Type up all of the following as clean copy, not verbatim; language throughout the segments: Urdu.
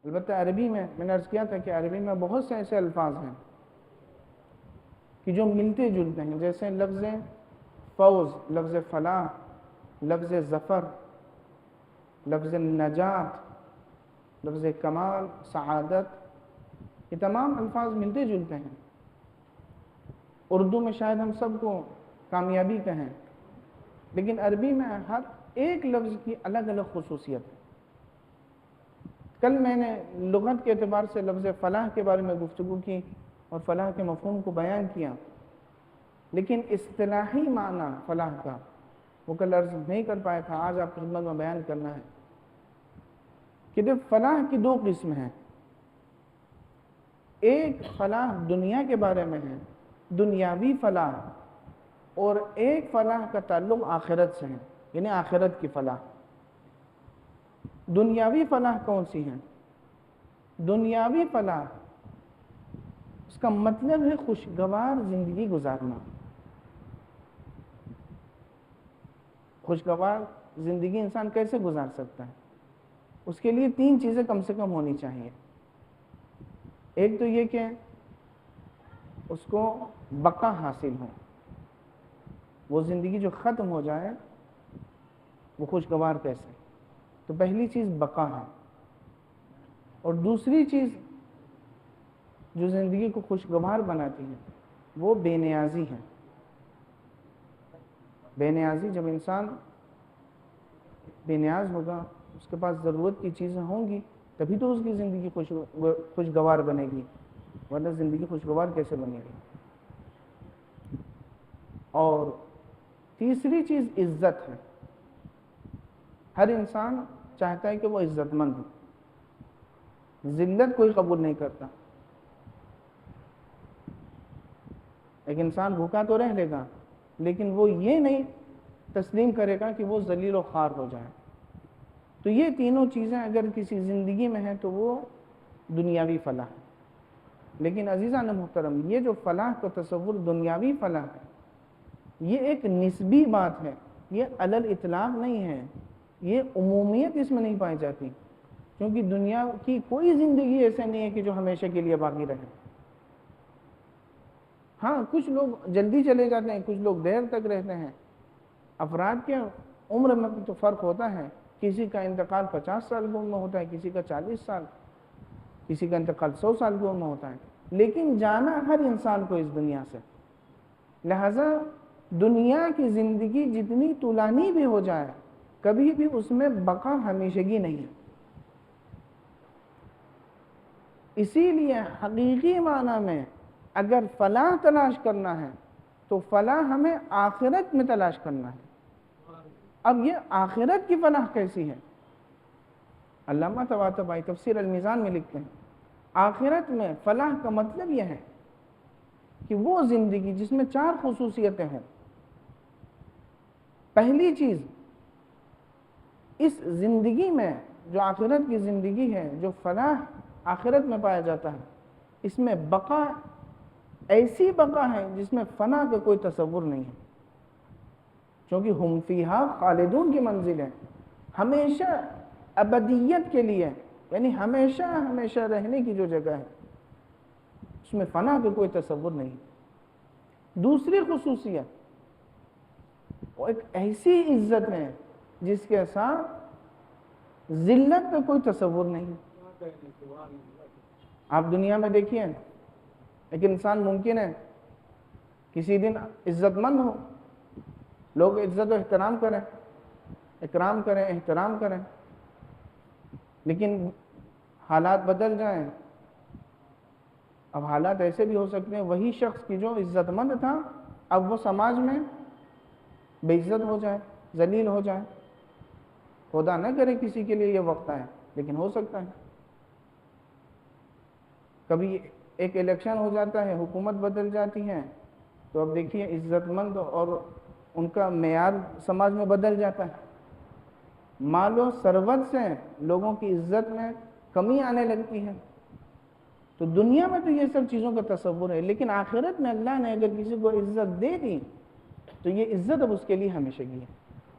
البتہ عربی میں نے عرض کیا تھا کہ عربی میں بہت سے ایسے الفاظ ہیں کہ جو ملتے جلتے ہیں، جیسے لفظ فوز، لفظ فلاح، لفظ ظفر، لفظ نجات، لفظ کمال، سعادت، یہ تمام الفاظ ملتے جلتے ہیں۔ اردو میں شاید ہم سب کو کامیابی کہیں، لیکن عربی میں ہر ایک لفظ کی الگ الگ خصوصیت ہے۔ کل میں نے لغت کے اعتبار سے لفظ فلاح کے بارے میں گفتگو کی اور فلاح کے مفہوم کو بیان کیا، لیکن اصطلاحی معنی فلاح کا وہ کل عرض نہیں کر پایا تھا، آج آپ کی خدمت میں بیان کرنا ہے کہ فلاح کی دو قسم ہیں۔ ایک فلاح دنیا کے بارے میں ہے، دنیاوی فلاح، اور ایک فلاح کا تعلق آخرت سے ہے، یعنی آخرت کی فلاح۔ دنیاوی فلاح کون سی ہے؟ دنیاوی فلاح اس کا مطلب ہے خوشگوار زندگی گزارنا۔ خوشگوار زندگی انسان کیسے گزار سکتا ہے؟ اس کے لیے تین چیزیں کم سے کم ہونی چاہیے۔ ایک تو یہ کہ اس کو بقا حاصل ہو، وہ زندگی جو ختم ہو جائے وہ خوشگوار کیسے؟ تو پہلی چیز بقا ہے، اور دوسری چیز جو زندگی کو خوشگوار بناتی ہے وہ بے نیازی ہے۔ بے نیازی، جب انسان بے نیاز ہوگا، اس کے پاس ضرورت کی چیزیں ہوں گی، تبھی تو اس کی زندگی خوشگوار بنے گی، ورنہ زندگی خوشگوار کیسے بنے گی؟ اور تیسری چیز عزت ہے۔ ہر انسان چاہتا ہے کہ وہ عزت مند ہو، ذلت کوئی قبول نہیں کرتا۔ ایک انسان بھوکا تو رہ لے گا، لیکن وہ یہ نہیں تسلیم کرے گا کہ وہ ذلیل و خوار ہو جائے۔ تو یہ تینوں چیزیں اگر کسی زندگی میں ہیں تو وہ دنیاوی فلاح ہے۔ لیکن عزیزان محترم، یہ جو فلاح کا تصور دنیاوی فلاح ہے، یہ ایک نسبی بات ہے، یہ علی الاطلاق نہیں ہے، یہ عمومیت اس میں نہیں پائی جاتی، کیونکہ دنیا کی کوئی زندگی ایسے نہیں ہے کہ جو ہمیشہ کے لیے باقی رہے۔ ہاں، کچھ لوگ جلدی چلے جاتے ہیں، کچھ لوگ دیر تک رہتے ہیں۔ افراد کے عمر میں تو فرق ہوتا ہے، کسی کا انتقال 50 سال کی عمر میں ہوتا ہے، کسی کا 40 سال، کسی کا انتقال 100 سال کی عمر میں ہوتا ہے، لیکن جانا ہر انسان کو اس دنیا سے۔ لہذا دنیا کی زندگی جتنی طولانی بھی ہو جائے، کبھی بھی اس میں بقا ہمیشگی نہیں ہے۔ اسی لیے حقیقی معنی میں اگر فلاح تلاش کرنا ہے تو فلاح ہمیں آخرت میں تلاش کرنا ہے۔ اب یہ آخرت کی فلاح کیسی ہے؟ علامہ طباطبائی تفسیر المیزان میں لکھتے ہیں، آخرت میں فلاح کا مطلب یہ ہے کہ وہ زندگی جس میں 4 خصوصیتیں ہیں۔ پہلی چیز، اس زندگی میں جو آخرت کی زندگی ہے، جو فلاح آخرت میں پایا جاتا ہے، اس میں بقا، ایسی بقا ہے جس میں فنا کا کوئی تصور نہیں ہے، کیونکہ ہم فیہا خالدون کی منزل ہے، ہمیشہ ابدیت کے لیے، یعنی ہمیشہ ہمیشہ رہنے کی جو جگہ ہے، اس میں فنا کا کوئی تصور نہیں۔ دوسری خصوصیت، وہ ایک ایسی عزت ہے جس کے ساتھ ذلت کا کوئی تصور نہیں۔ آپ دنیا میں دیکھیے، ایک انسان ممکن ہے کسی دن عزت مند ہو، لوگ عزت و احترام کریں، اکرام کریں، احترام کریں، لیکن حالات بدل جائیں۔ اب حالات ایسے بھی ہو سکتے ہیں وہی شخص کی جو عزت مند تھا، اب وہ سماج میں بے عزت ہو جائے، ذلیل ہو جائے۔ خدا نہ کرے کسی کے لیے یہ وقت آئے، لیکن ہو سکتا ہے۔ کبھی ایک الیکشن ہو جاتا ہے، حکومت بدل جاتی ہے، تو اب دیکھیے عزت مند اور ان کا معیار سماج میں بدل جاتا ہے، مال و ثروت سے لوگوں کی عزت میں کمی آنے لگتی ہے۔ تو دنیا میں تو یہ سب چیزوں کا تصور ہے، لیکن آخرت میں اللہ نے اگر کسی کو عزت دے دی تو یہ عزت اب اس کے لیے ہمیشگی ہے،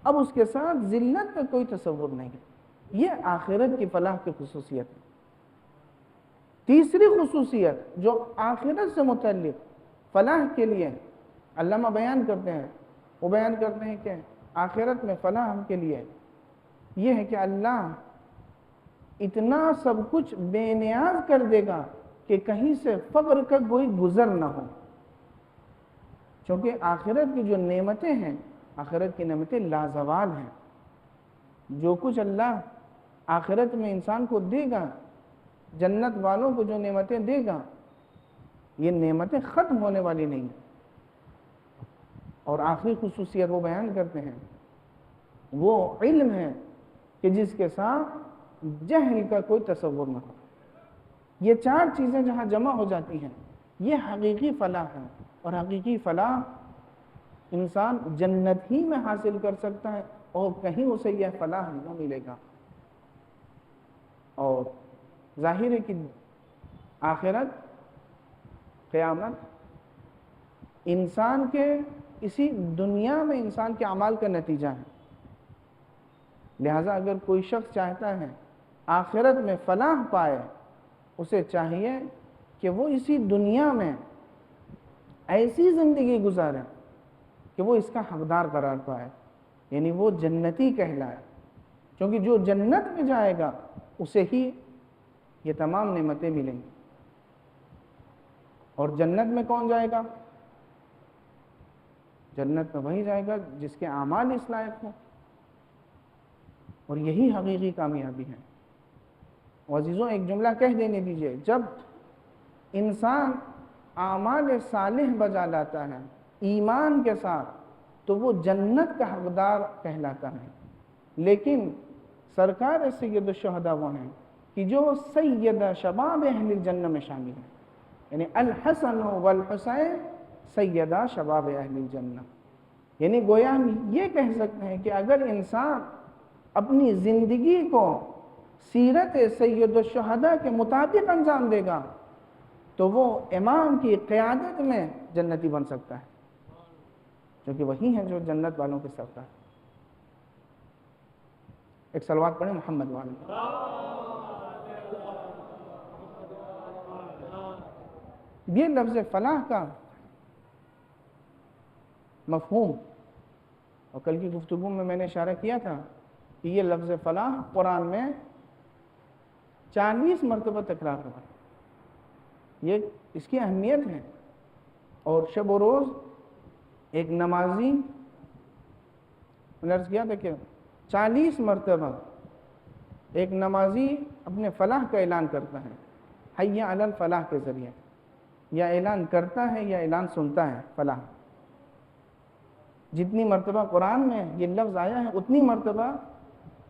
اب اس کے ساتھ ذلت کا کوئی تصور نہیں ہے۔ یہ آخرت کی فلاح کی خصوصیت ہے۔ تیسری خصوصیت جو آخرت سے متعلق فلاح کے لیے علامہ بیان کرتے ہیں، وہ بیان کرتے ہیں کہ آخرت میں فلاح ہم کے لیے یہ ہے کہ اللہ اتنا سب کچھ بے نیاز کر دے گا کہ کہیں سے فقر کا کوئی گزر نہ ہو، چونکہ آخرت کی جو نعمتیں ہیں، آخرت کی نعمتیں لازوال ہیں۔ جو کچھ اللہ آخرت میں انسان کو دے گا، جنت والوں کو جو نعمتیں دے گا، یہ نعمتیں ختم ہونے والی نہیں ہیں۔ اور آخری خصوصیت وہ بیان کرتے ہیں، وہ علم ہے کہ جس کے ساتھ جہل کا کوئی تصور نہ ہو۔ یہ چار چیزیں جہاں جمع ہو جاتی ہیں، یہ حقیقی فلاح ہے، اور حقیقی فلاح انسان جنت ہی میں حاصل کر سکتا ہے، اور کہیں اسے یہ فلاح نہ ملے گا۔ اور ظاہر ہے کہ آخرت، قیامت انسان کے اسی دنیا میں انسان کے اعمال کا نتیجہ ہے، لہٰذا اگر کوئی شخص چاہتا ہے آخرت میں فلاح پائے، اسے چاہیے کہ وہ اسی دنیا میں ایسی زندگی گزارے کہ وہ اس کا حقدار قرار پائے، یعنی وہ جنتی کہلائے، کیونکہ جو جنت میں جائے گا اسے ہی یہ تمام نعمتیں ملیں گی۔ اور جنت میں کون جائے گا؟ جنت میں وہی جائے گا جس کے اعمال اس لائق ہوں، اور یہی حقیقی کامیابی ہے۔ عزیزوں، ایک جملہ کہہ دینے دیجئے، جب انسان اعمال صالح بجا لاتا ہے ایمان کے ساتھ تو وہ جنت کا حقدار کہلاتا ہے، لیکن سرکار سید الشہداء وہ ہیں کہ جو سید شباب اہل الجنہ میں شامل ہیں، یعنی الحسن والحسین سیدہ شباب اہل الجنہ، یعنی گویا ہم یہ کہہ سکتے ہیں کہ اگر انسان اپنی زندگی کو سیرت سید الشہداء کے مطابق انجام دے گا تو وہ امام کی قیادت میں جنتی بن سکتا ہے، کیونکہ وہی ہیں جو جنت والوں کے سردار۔ ایک صلوات پڑھیں محمد والے۔ یہ لفظ فلاح کا مفہوم، اور کل کی گفتگو میں نے اشارہ کیا تھا کہ یہ لفظ فلاح قرآن میں 40 مرتبہ تکرار ہوا، یہ اس کی اہمیت ہے۔ اور شب و روز ایک نمازی عرض کیا تھا کہ 40 مرتبہ ایک نمازی اپنے فلاح کا اعلان کرتا ہے، حی علی الفلاح کے ذریعے، یا اعلان کرتا ہے یا اعلان سنتا ہے فلاح۔ جتنی مرتبہ قرآن میں یہ لفظ آیا ہے اتنی مرتبہ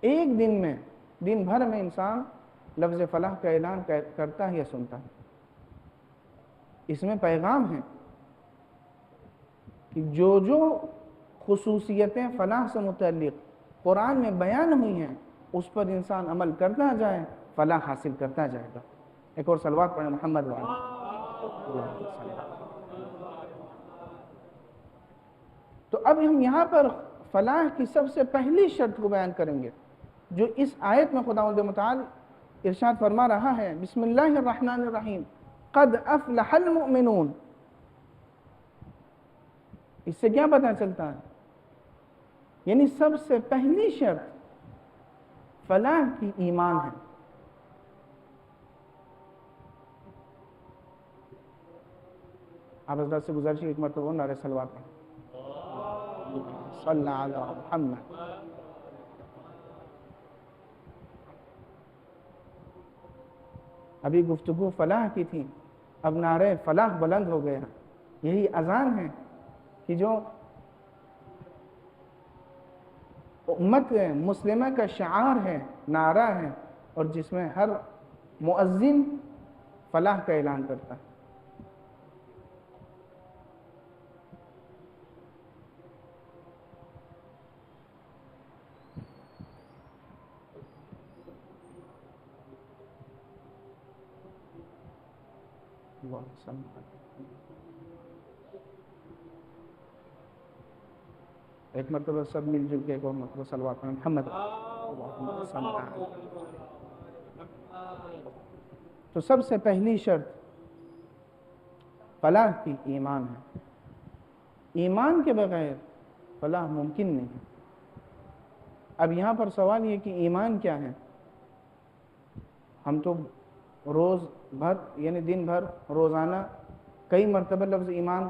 ایک دن میں، دن بھر میں انسان لفظ فلاح کا اعلان کرتا ہے یا سنتا ہے۔ اس میں پیغام ہے کہ جو خصوصیتیں فلاح سے متعلق قرآن میں بیان ہوئی ہیں اس پر انسان عمل کرتا جائے، فلاح حاصل کرتا جائے گا۔ ایک اور صلوات پڑھیں محمد وعلی۔ تو اب ہم یہاں پر فلاح کی سب سے پہلی شرط کو بیان کریں گے، جو اس آیت میں خداوند متعال ارشاد فرما رہا ہے، بسم اللہ الرحمن الرحیم، قد افلح المؤمنون۔ اس سے کیا پتہ چلتا ہے؟ یعنی سب سے پہلی شرط فلاح کی ایمان ہے۔ آپ حضرات سے گزارش ایک مرتبہ نعرہ صلوات پڑھیں، صلی اللہ علیہ محمد۔ ابھی گفتگو فلاح کی تھی، اب نعرہ فلاح بلند ہو گیا۔ یہی اذان ہے کہ جو امت مسلمہ کا شعار ہے، نعرہ ہے، اور جس میں ہر مؤذن فلاح کا اعلان کرتا ہے۔ ایک مرتبہ سب مل جل کے ایک اور مرتبہ صلوات پڑھیں محمد۔ تو سب سے پہلی شرط فلاح کی ایمان ہے، ایمان کے بغیر فلاح ممکن نہیں ہے۔ اب یہاں پر سوال یہ کہ ایمان کیا ہے؟ ہم تو روز بھر یعنی دن بھر روزانہ کئی مرتبہ لفظ ایمان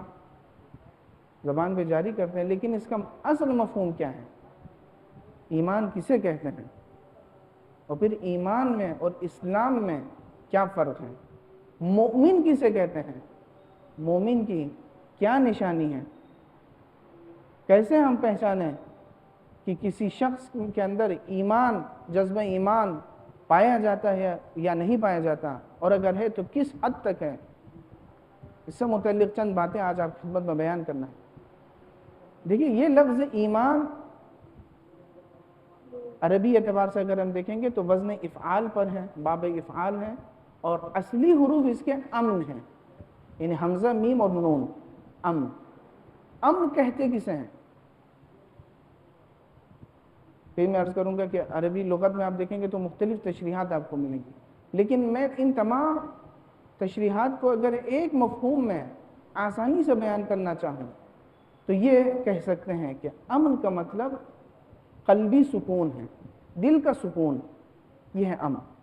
زبان پہ جاری کرتے ہیں، لیکن اس کا اصل مفہوم کیا ہے؟ ایمان کسے کہتے ہیں؟ اور پھر ایمان میں اور اسلام میں کیا فرق ہے؟ مومن کسے کہتے ہیں؟ مومن کی کیا نشانی ہے؟ کیسے ہم پہچانیں کہ کسی شخص کے اندر ایمان، جذبہ ایمان پایا جاتا ہے یا نہیں پایا جاتا، اور اگر ہے تو کس حد تک ہے؟ اس سے متعلق چند باتیں آج آپ خدمت میں بیان کرنا ہے۔ دیکھیے، یہ لفظ ایمان عربی اعتبار سے اگر ہم دیکھیں گے تو وزن افعال پر ہے، باب افعال ہے، اور اصلی حروف اس کے امن ہیں، یعنی حمزہ، میم اور نون، امن۔ امن کہتے کسے ہیں؟ پھر میں عرض کروں گا کہ عربی لغت میں آپ دیکھیں گے تو مختلف تشریحات آپ کو ملیں گی، لیکن میں ان تمام تشریحات کو اگر ایک مفہوم میں آسانی سے بیان کرنا چاہوں تو یہ کہہ سکتے ہیں کہ امن کا مطلب قلبی سکون ہے، دل کا سکون، یہ ہے امن۔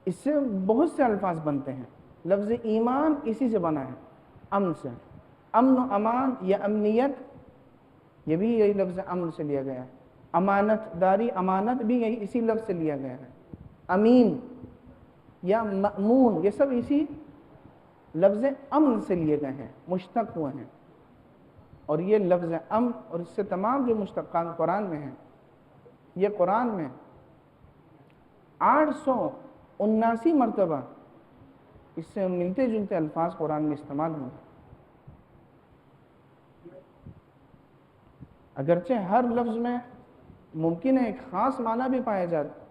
اس سے بہت سے الفاظ بنتے ہیں، لفظ ایمان اسی سے بنا ہے، امن سے۔ امن و امان یا امنیت، یہ بھی یہی لفظ امن سے لیا گیا ہے۔ امانت داری، امانت بھی یہی اسی لفظ سے لیا گیا ہے۔ امین یا مأمون، یہ سب اسی لفظ امن سے لیے گئے ہیں، مشتق ہوئے ہیں۔ اور یہ لفظ امن اور اس سے تمام جو مشتقات قرآن میں ہیں، یہ قرآن میں 879 مرتبہ اس سے ملتے جلتے الفاظ قرآن میں استعمال ہوئے۔ اگرچہ ہر لفظ میں ممکن ہے ایک خاص معنی بھی پایا جاتا،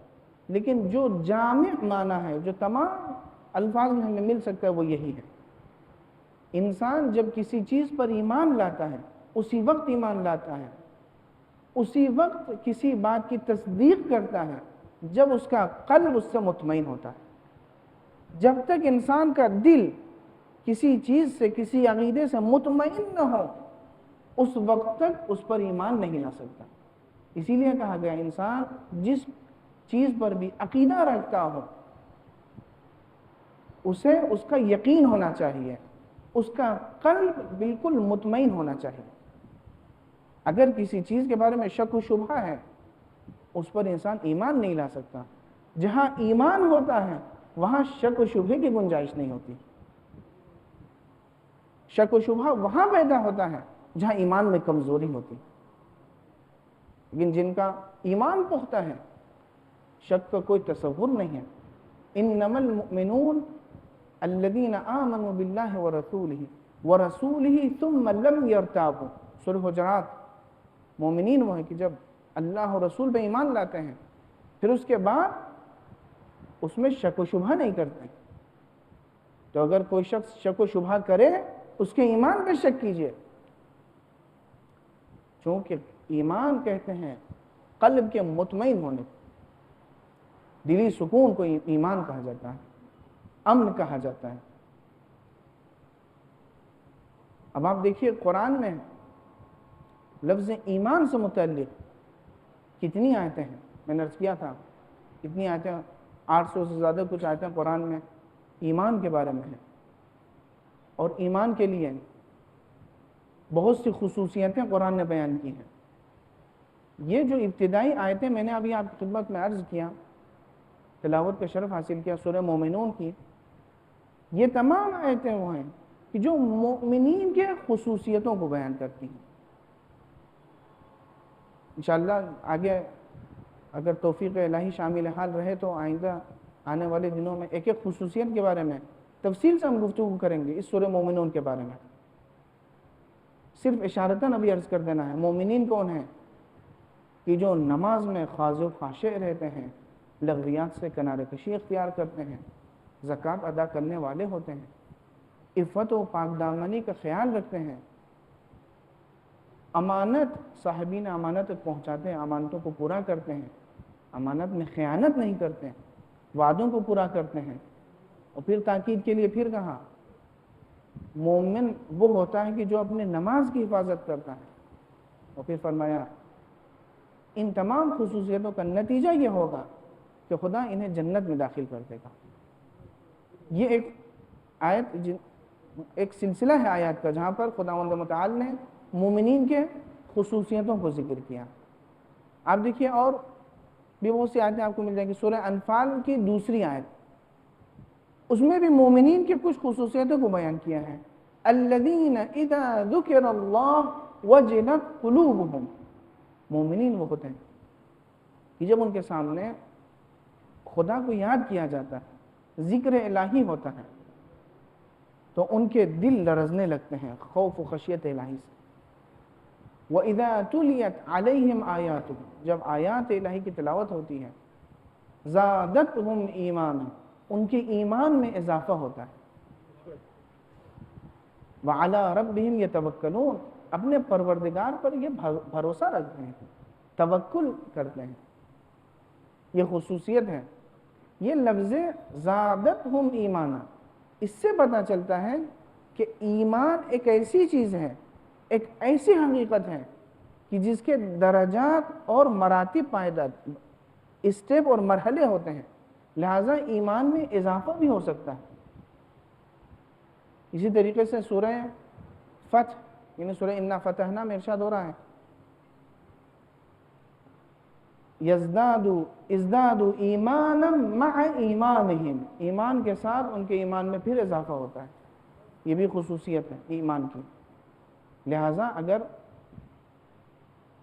لیکن جو جامع معنی ہے، جو تمام الفاظ میں ہمیں مل سکتا ہے، وہ یہی ہے۔ انسان جب کسی چیز پر ایمان لاتا ہے، اسی وقت ایمان لاتا ہے، اسی وقت کسی بات کی تصدیق کرتا ہے جب اس کا قلب اس سے مطمئن ہوتا ہے۔ جب تک انسان کا دل کسی چیز سے، کسی عقیدے سے مطمئن نہ ہو، اس وقت تک اس پر ایمان نہیں لا سکتا۔ اسی لیے کہا گیا انسان جس چیز پر بھی عقیدہ رکھتا ہو اسے اس کا یقین ہونا چاہیے، اس کا قلب بالکل مطمئن ہونا چاہیے۔ اگر کسی چیز کے بارے میں شک و شبہ ہے، اس پر انسان ایمان نہیں لا سکتا۔ جہاں ایمان ہوتا ہے وہاں شک و شبہ کی گنجائش نہیں ہوتی۔ شک و شبہ وہاں پیدا ہوتا ہے جہاں ایمان میں کمزوری ہوتی، لیکن جن کا ایمان پختہ ہے، شک کا کوئی تصور نہیں ہے۔ انما المؤمنون الذین آمنوا باللہ ورسولہ ثم لم یرتابوا، سورہ حجرات۔ مومنین وہ ہیں کہ جب اللہ اور رسول پہ ایمان لاتے ہیں پھر اس کے بعد اس میں شک و شبہ نہیں کرتے۔ تو اگر کوئی شخص شک و شبہ کرے، اس کے ایمان پہ شک کیجئے، چونکہ ایمان کہتے ہیں قلب کے مطمئن ہونے، دلی سکون کو ایمان کہا جاتا ہے، امن کہا جاتا ہے۔ اب آپ دیکھیے قرآن میں لفظ ایمان سے متعلق کتنی آیتیں ہیں، میں نے عرض کیا تھا کتنی آیتیں، 800 سے زیادہ کچھ آیتیں قرآن میں ایمان کے بارے میں ہیں، اور ایمان کے لیے بہت سی خصوصیتیں قرآن نے بیان کی ہیں۔ یہ جو ابتدائی آیتیں میں نے ابھی آپ کی خدمت میں عرض کیا، تلاوت کا شرف حاصل کیا سورہ مومنون کی، یہ تمام آیتیں وہ ہیں کہ جو مومنین کے خصوصیتوں کو بیان کرتی ہیں۔ انشاءاللہ آگے اگر توفیق الہی شامل حال رہے تو آئندہ آنے والے دنوں میں ایک ایک خصوصیت کے بارے میں تفصیل سے ہم گفتگو کریں گے۔ اس سورہ مومنون کے بارے میں صرف اشارتاً ابھی عرض کر دینا ہے، مومنین کون ہیں؟ کہ جو نماز میں خاضع و خاشع رہتے ہیں، لغویات سے کنارہ کشی اختیار کرتے ہیں، زکوٰۃ ادا کرنے والے ہوتے ہیں، عفت و پاک دامنی کا خیال رکھتے ہیں، امانت صاحبین امانت تک پہنچاتے ہیں، امانتوں کو پورا کرتے ہیں، امانت میں خیانت نہیں کرتے ہیں، وعدوں کو پورا کرتے ہیں، اور پھر تاکید کے لیے پھر کہا مومن وہ ہوتا ہے کہ جو اپنے نماز کی حفاظت کرتا ہے، اور پھر فرمایا ان تمام خصوصیتوں کا نتیجہ یہ ہوگا کہ خدا انہیں جنت میں داخل کر دے گا۔ یہ ایک آیت، ایک سلسلہ ہے آیات کا جہاں پر خداوند متعال نے مومنین کے خصوصیتوں کو ذکر کیا۔ آپ دیکھیے اور بھی بہت سی آیتیں آپ کو مل جائیں گی۔ سورہ انفال کی دوسری آیت، اس میں بھی مومنین کے کچھ خصوصیتوں کو بیان کیا ہے۔ الذین اذا ذکر اللہ وجلت قلوبہم، مومنین وہ ہوتے ہیں کہ جب ان کے سامنے خدا کو یاد کیا جاتا ہے، ذکر الہی ہوتا ہے، تو ان کے دل لرزنے لگتے ہیں خوف و خشیت الہی سے۔ وَإِذَا تُلِيَتْ عَلَيْهِمْ آيَاتُهُ، جب آیات الہی کی تلاوت ہوتی ہے، زَادَتْهُمْ ایمانا، ان کے ایمان میں اضافہ ہوتا ہے۔ وَعَلَىٰ رَبِّهِمْ يَتَوَكَّلُونَ، اپنے پروردگار پر یہ بھروسہ رکھتے ہیں، توکل کرتے ہیں۔ یہ خصوصیت ہے۔ یہ لفظ زادتہم ایمانا، اس سے پتہ چلتا ہے کہ ایمان ایک ایسی چیز ہے، ایک ایسی حقیقت ہے کہ جس کے درجات اور مراتب پائیدار، اسٹیپ اور مرحلے ہوتے ہیں، لہٰذا ایمان میں اضافہ بھی ہو سکتا ہے۔ اسی طریقے سے سورہ فتح یعنی سورہ انا فتحنا میں ارشاد ہو رہا ہے ازدادوا ایمانا مع ایمانہم، ایمان کے ساتھ ان کے ایمان میں پھر اضافہ ہوتا ہے۔ یہ بھی خصوصیت ہے ایمان کی۔ لہٰذا اگر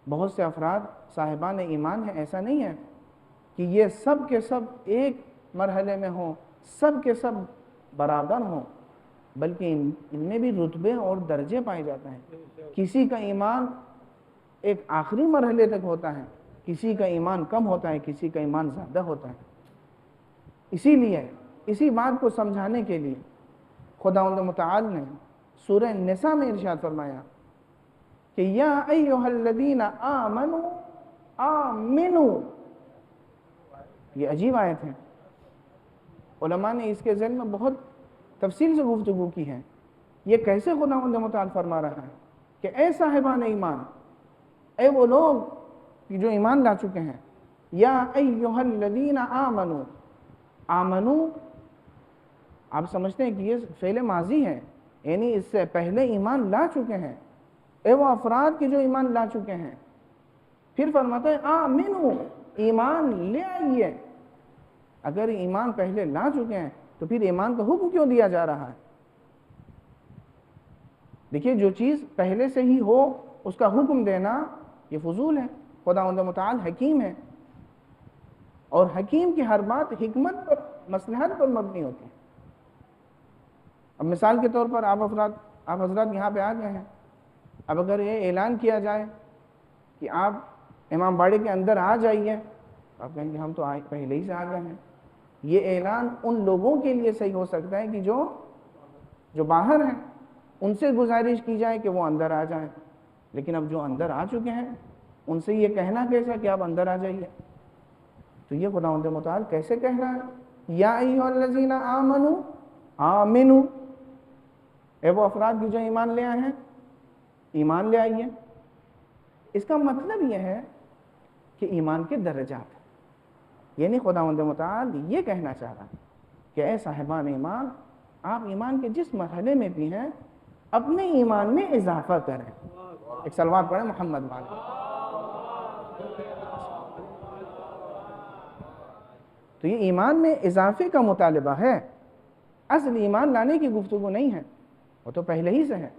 بہت سے افراد صاحبان ایمان ہیں، ایسا نہیں ہے کہ یہ سب کے سب ایک مرحلے میں ہوں، سب کے سب برابر ہوں، بلکہ ان میں بھی رتبے اور درجے پائے جاتے ہیں۔ کسی کا ایمان ایک آخری مرحلے تک ہوتا ہے، کسی کا ایمان کم ہوتا ہے، کسی کا ایمان زیادہ ہوتا ہے۔ اسی لیے اسی بات کو سمجھانے کے لیے خداوند متعال نے سورہ نساء میں ارشاد فرمایا کہ یا ایھا الذین آمنوا آمنوا، یہ عجیب آیت ہے۔ علماء نے اس کے ذیل میں بہت تفصیل سے گفتگو کی ہے۔ یہ کیسے خداوند متعال فرما رہا ہے کہ اے صاحبان ایمان، اے وہ لوگ جو ایمان لا چکے ہیں، یا ایھا الذین آمنوا، آمنوا آپ سمجھتے ہیں کہ یہ فعل ماضی ہے، یعنی اس سے پہلے ایمان لا چکے ہیں، اے وہ افراد کے جو ایمان لا چکے ہیں۔ پھر فرماتا ہے آمنوا، ایمان لے آئیے۔ اگر ایمان پہلے لا چکے ہیں تو پھر ایمان کا حکم کیوں دیا جا رہا ہے؟ دیکھیے جو چیز پہلے سے ہی ہو اس کا حکم دینا یہ فضول ہے۔ خداوند متعال حکیم ہے، اور حکیم کی ہر بات حکمت پر، مصلحت پر مبنی ہوتی ہے۔ اب مثال کے طور پر آپ حضرات یہاں پہ آ گئے ہیں، اب اگر یہ اعلان کیا جائے کہ آپ امام باڑے کے اندر آ جائیے، آپ کہیں گے ہم تو پہلے ہی سے آ گئے ہیں۔ یہ اعلان ان لوگوں کے لیے صحیح ہو سکتا ہے کہ جو باہر ہیں، ان سے گزارش کی جائے کہ وہ اندر آ جائیں، لیکن اب جو اندر آ چکے ہیں ان سے یہ کہنا کیسا کہ آپ اندر آ جائیے؟ تو یہ خداوند متعال کیسے کہہ رہا ہے یا ایھا الذین آمنوا آمنوا، اے وہ افراد کی جو ایمان لے آئے ہیں، ایمان لے آئیے۔ اس کا مطلب یہ ہے کہ ایمان کے درجات ہیں، یعنی خداوند متعال یہ کہنا چاہ رہا ہے کہ اے صاحبان ایمان، آپ ایمان کے جس مرحلے میں بھی ہیں اپنے ایمان میں اضافہ کریں۔ ایک صلوات پڑھیں محمد والے۔ تو یہ ایمان میں اضافے کا مطالبہ ہے، اصل ایمان لانے کی گفتگو نہیں ہے، وہ تو پہلے ہی سے ہے۔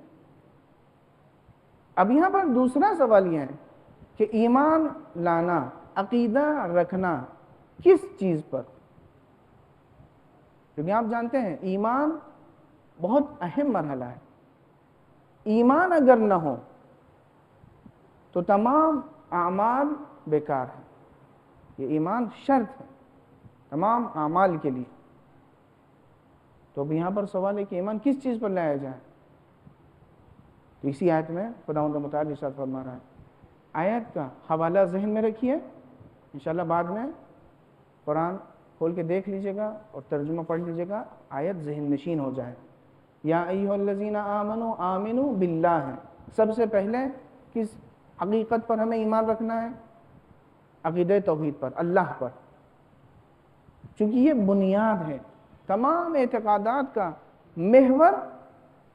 اب یہاں پر دوسرا سوال یہ ہے کہ ایمان لانا، عقیدہ رکھنا کس چیز پر؟ کیونکہ آپ جانتے ہیں ایمان بہت اہم مرحلہ ہے۔ ایمان اگر نہ ہو تو تمام اعمال بیکار ہیں۔ یہ ایمان شرط ہے تمام اعمال کے لیے۔ تو اب یہاں پر سوال ہے کہ ایمان کس چیز پر لایا جائے؟ تو اسی آیت میں خداوند متعال ارشاد فرما رہا ہے۔ آیت کا حوالہ ذہن میں رکھیے، انشاءاللہ بعد میں قرآن کھول کے دیکھ لیجئے گا اور ترجمہ پڑھ لیجئے گا، آیت ذہن نشین ہو جائے۔ یا ایھا الذین آمنوا آمنوا باللہ ہے، سب سے پہلے کس حقیقت پر ہمیں ایمان رکھنا ہے؟ عقیدہ توحید پر، اللہ پر، چونکہ یہ بنیاد ہے، تمام اعتقادات کا محور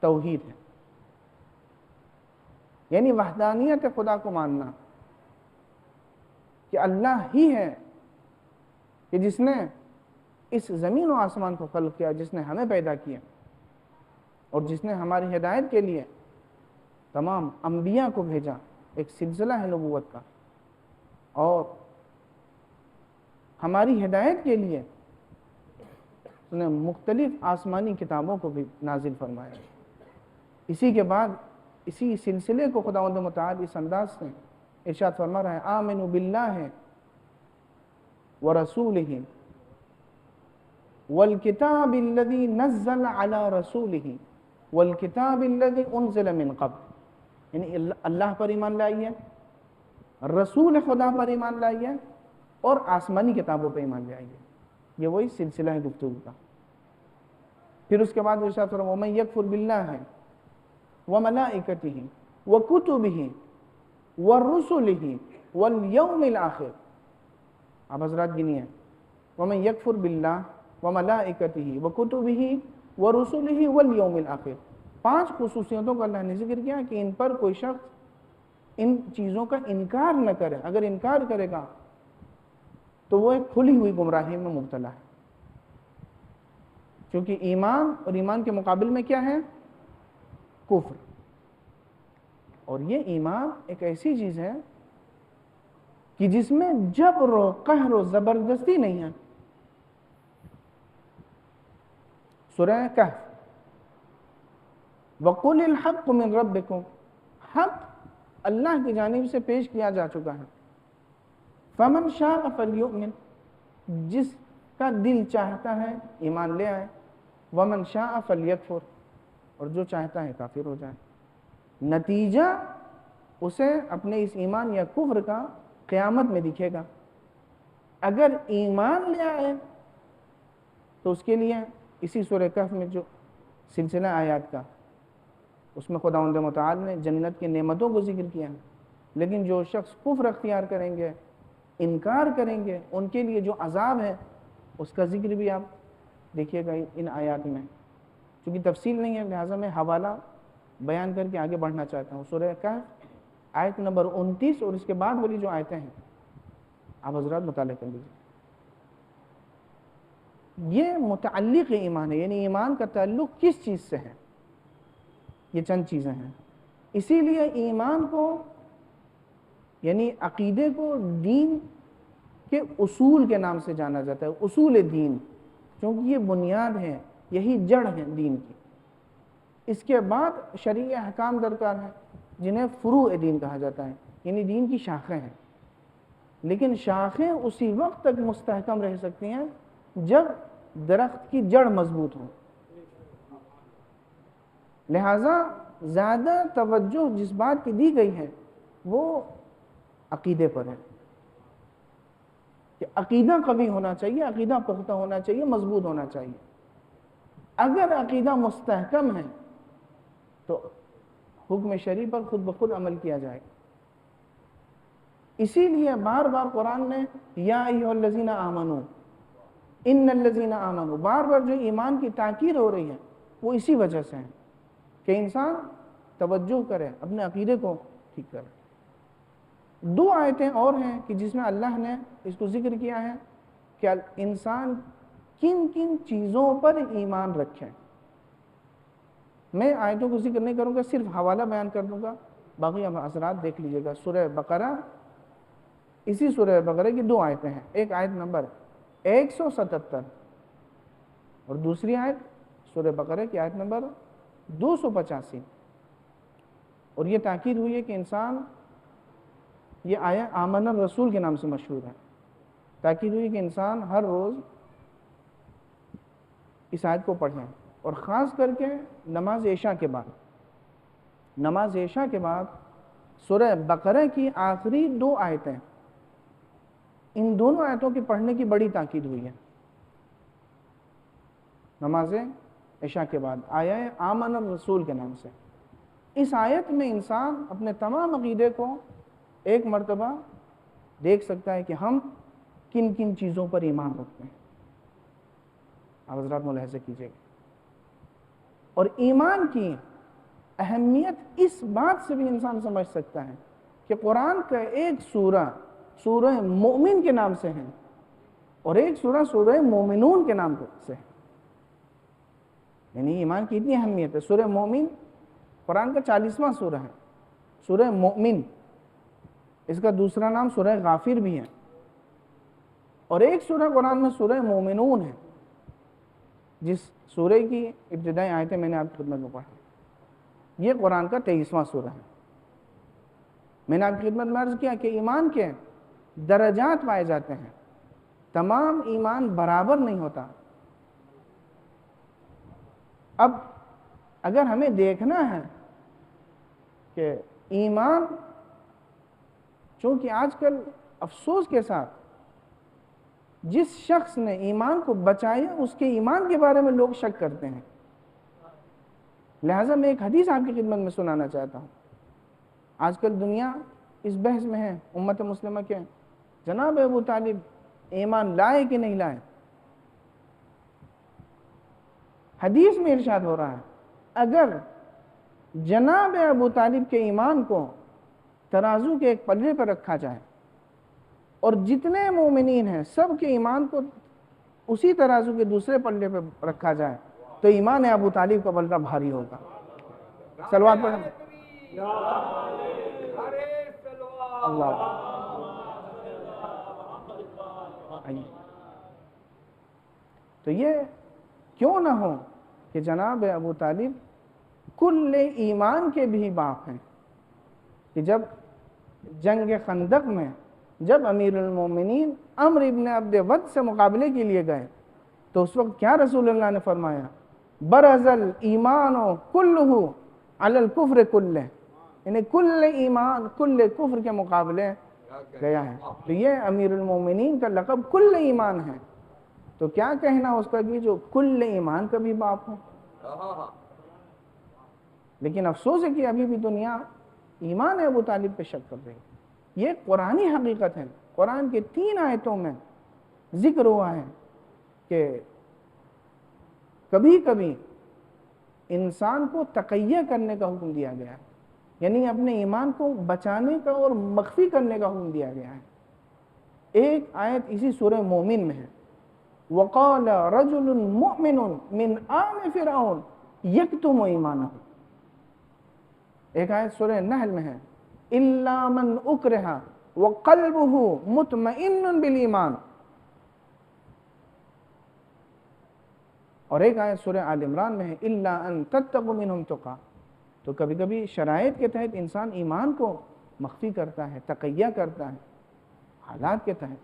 توحید ہے، یعنی وحدانیت خدا کو ماننا کہ اللہ ہی ہے کہ جس نے اس زمین و آسمان کو خلق کیا، جس نے ہمیں پیدا کیا اور جس نے ہماری ہدایت کے لیے تمام انبیاء کو بھیجا، ایک سلسلہ ہے نبوت کا، اور ہماری ہدایت کے لیے اس نے مختلف آسمانی کتابوں کو بھی نازل فرمایا۔ اسی کے بعد اسی سلسلے کو خداوند متعال اس انداز سے ارشاد فرما رہا ہے، آمنوا باللہ ورسولہ والکتاب الذی نزل علی رسولہ والکتاب الذی انزل من قبل، یعنی اللہ پر ایمان لائیے، رسول خدا پر ایمان لائیے اور آسمانی کتابوں پر ایمان لائیے۔ یہ وہی سلسلہ ہے گفتگو کا۔ پھر اس کے بعد ارشاد فرمایا وَمَن یکفر باللہ وملائکتہ وکتبہ ورسلہ والیوم الآخر، آپ حضرات گنیے، وَمَن یکفر باللہ وملائکتہ وکتبہ ورسلہ والیوم الآخر، 5 خصوصیتوں کو اللہ نے ذکر کیا کہ ان پر کوئی شخص ان چیزوں کا انکار نہ کرے، اگر انکار کرے گا تو وہ ایک کھلی ہوئی گمراہی میں مبتلا ہے، کیونکہ ایمان اور ایمان کے مقابل میں کیا ہے؟ کفر، اور یہ ایمان ایک ایسی چیز ہے کہ جس میں جبر و قہر و زبردستی نہیں ہے۔ سورہ کہف، وَقُلِ الْحَقُّ مِن رَبِّكُمْ، حق اللہ کی جانب سے پیش کیا جا چکا ہے، فَمَنْ شَاءَ فَلْيُؤْمِنْ، جس کا دل چاہتا ہے ایمان لے آئے، وَمَنْ شَاءَ فَلْيَكْفُرْ، اور جو چاہتا ہے کافر ہو جائے۔ نتیجہ اسے اپنے اس ایمان یا کفر کا قیامت میں دکھے گا۔ اگر ایمان لے آئے تو اس کے لیے اسی سورہ کہف میں جو سلسلہ آیات کا، اس میں خداوند متعال نے جنت کی نعمتوں کو ذکر کیا ہے، لیکن جو شخص کفر اختیار کریں گے، انکار کریں گے، ان کے لیے جو عذاب ہے اس کا ذکر بھی آپ دیکھیے گا ان آیات میں۔ چونکہ تفصیل نہیں ہے لہٰذا میں حوالہ بیان کر کے آگے بڑھنا چاہتا ہوں۔ سورہ کہف آیت نمبر 29 اور اس کے بعد والی جو آیتیں ہیں آپ حضرات مطالعہ کر لیجیے۔ یہ متعلق ایمان ہے، یعنی ایمان کا تعلق کس چیز سے ہے؟ یہ چند چیزیں ہیں۔ اسی لیے ایمان کو یعنی عقیدے کو دین کے اصول کے نام سے جانا جاتا ہے، اصول دین، کیونکہ یہ بنیاد ہے، یہی جڑ ہے دین کی۔ اس کے بعد شرعی احکام درکار ہیں جنہیں فروع دین کہا جاتا ہے، یعنی دین کی شاخیں ہیں، لیکن شاخیں اسی وقت تک مستحکم رہ سکتی ہیں جب درخت کی جڑ مضبوط ہو۔ لہٰذا زیادہ توجہ جس بات کی دی گئی ہے وہ عقیدے پر ہے کہ عقیدہ قوی ہونا چاہیے، عقیدہ پختہ ہونا چاہیے، مضبوط ہونا چاہیے۔ اگر عقیدہ مستحکم ہے تو حکم شرعی پر خود بخود عمل کیا جائے گا۔ اسی لیے بار بار قرآن نے یا ایھا الذین آمنوا، ان الذین آمنوا، بار بار جو ایمان کی تاکید ہو رہی ہے وہ اسی وجہ سے ہے کہ انسان توجہ کرے، اپنے عقیدے کو ٹھیک کرے۔ 2 آیتیں اور ہیں کہ جس میں اللہ نے اس کو ذکر کیا ہے کہ انسان کن کن چیزوں پر ایمان رکھے۔ میں آیتوں کو ذکر نہیں کروں گا، صرف حوالہ بیان کر دوں گا، باقی آپ حضرات دیکھ لیجئے گا۔ سورہ بقرہ، اسی سورہ بقرہ کی 2 آیتیں ہیں، ایک آیت نمبر 177 اور دوسری آیت سورہ بقرہ کی آیت نمبر 285، اور یہ تاکید ہوئی ہے کہ انسان، یہ آیت آمن الرسول کے نام سے مشہور ہے، تاکید ہوئی کہ انسان ہر روز اس آیت کو پڑھیں، اور خاص کر کے نماز عشاء کے بعد۔ نماز عشاء کے بعد سورہ بقرہ کی آخری 2 آیتیں، ان دونوں آیتوں کے پڑھنے کی بڑی تاکید ہوئی ہے، نماز عشاء کے بعد آیا ہے آمن الرسول کے نام سے۔ اس آیت میں انسان اپنے تمام عقیدے کو ایک مرتبہ دیکھ سکتا ہے کہ ہم کن کن چیزوں پر ایمان رکھتے ہیں۔ آپ حضرات ملاحظہ کیجئے گا، اور ایمان کی اہمیت اس بات سے بھی انسان سمجھ سکتا ہے کہ قرآن کا ایک سورہ سورہ مومن کے نام سے ہے، اور ایک سورہ سورہ مومنون کے نام سے ہے۔ یعنی ایمان کی اتنی اہمیت ہے۔ سورہ مومن قرآن کا 40واں سورہ ہے، سورہ مومن، اس کا دوسرا نام سورہ غافر بھی ہے، اور ایک سورہ قرآن میں سورہ مومنون ہے، جس سورہ کی ابتدائی آیتیں میں نے آپ کی خدمت میں پڑھا۔ یہ قرآن کا 23واں سورہ ہے۔ میں نے آپ کی خدمت میں عرض کیا کہ ایمان کے درجات پائے جاتے ہیں، تمام ایمان برابر نہیں ہوتا۔ اب اگر ہمیں دیکھنا ہے کہ ایمان، چونکہ آج کل افسوس کے ساتھ جس شخص نے ایمان کو بچایا اس کے ایمان کے بارے میں لوگ شک کرتے ہیں، لہٰذا میں ایک حدیث آپ کی خدمت میں سنانا چاہتا ہوں۔ آج کل دنیا اس بحث میں ہے، امت مسلمہ کے جناب ابو طالب ایمان لائے کہ نہیں لائے۔ حدیث میں ارشاد ہو رہا ہے اگر جناب ابو طالب کے ایمان کو ترازو کے ایک پلے پر رکھا جائے اور جتنے مومنین ہیں سب کے ایمان کو اسی ترازو کے دوسرے پلے پر رکھا جائے تو ایمان ابو طالب کا پلہ بھاری ہوگا۔ صلوات پڑھیں اللہ۔ تو یہ کیوں نہ ہو کہ جناب ابو طالب کل ایمان کے بھی باپ ہیں، کہ جب جنگ خندق میں جب امیر المومنین عمرو ابن عبد ود سے مقابلے کے لیے گئے تو اس وقت کیا رسول اللہ نے فرمایا؟ برز الایمان کلہ علی الکفر کلہ، یعنی کل ایمان کل کفر کے مقابلے گیا ہے۔ تو یہ امیر المومنین کا لقب کل ایمان ہے، تو کیا کہنا اس کا کہ جو کل ایمان کا بھی باپ ہو۔ لیکن افسوس ہے کہ ابھی بھی دنیا ایمان ابو طالب پہ شک کر رہی ہے۔ یہ قرآنی حقیقت ہے۔ قرآن کے 3 آیتوں میں ذکر ہوا ہے کہ کبھی کبھی انسان کو تقیہ کرنے کا حکم دیا گیا ہے، یعنی اپنے ایمان کو بچانے کا اور مخفی کرنے کا حکم دیا گیا ہے۔ ایک آیت اسی سورہ مومن میں ہے، وَقَالَ رَجُلٌ مُؤْمِنٌ مِّنْ آلِ فِرْعَوْنَ يَكْتُمُ ایمانہ۔ ایک آیت سورہ نحل میں ہے، إِلَّا مَنْ أُكْرِهَ وَقَلْبُهُ مُطْمَئِنٌ بِالْإِيمَانِ۔ اور ایک آیت سورہ آل عمران میں ہے، إِلَّا أَن تَتَّقُوا مِنْهُمْ تُقَىٰ۔ تو کبھی کبھی شرائط کے تحت انسان ایمان کو مخفی کرتا ہے، تقیہ کرتا ہے، حالات کے تحت۔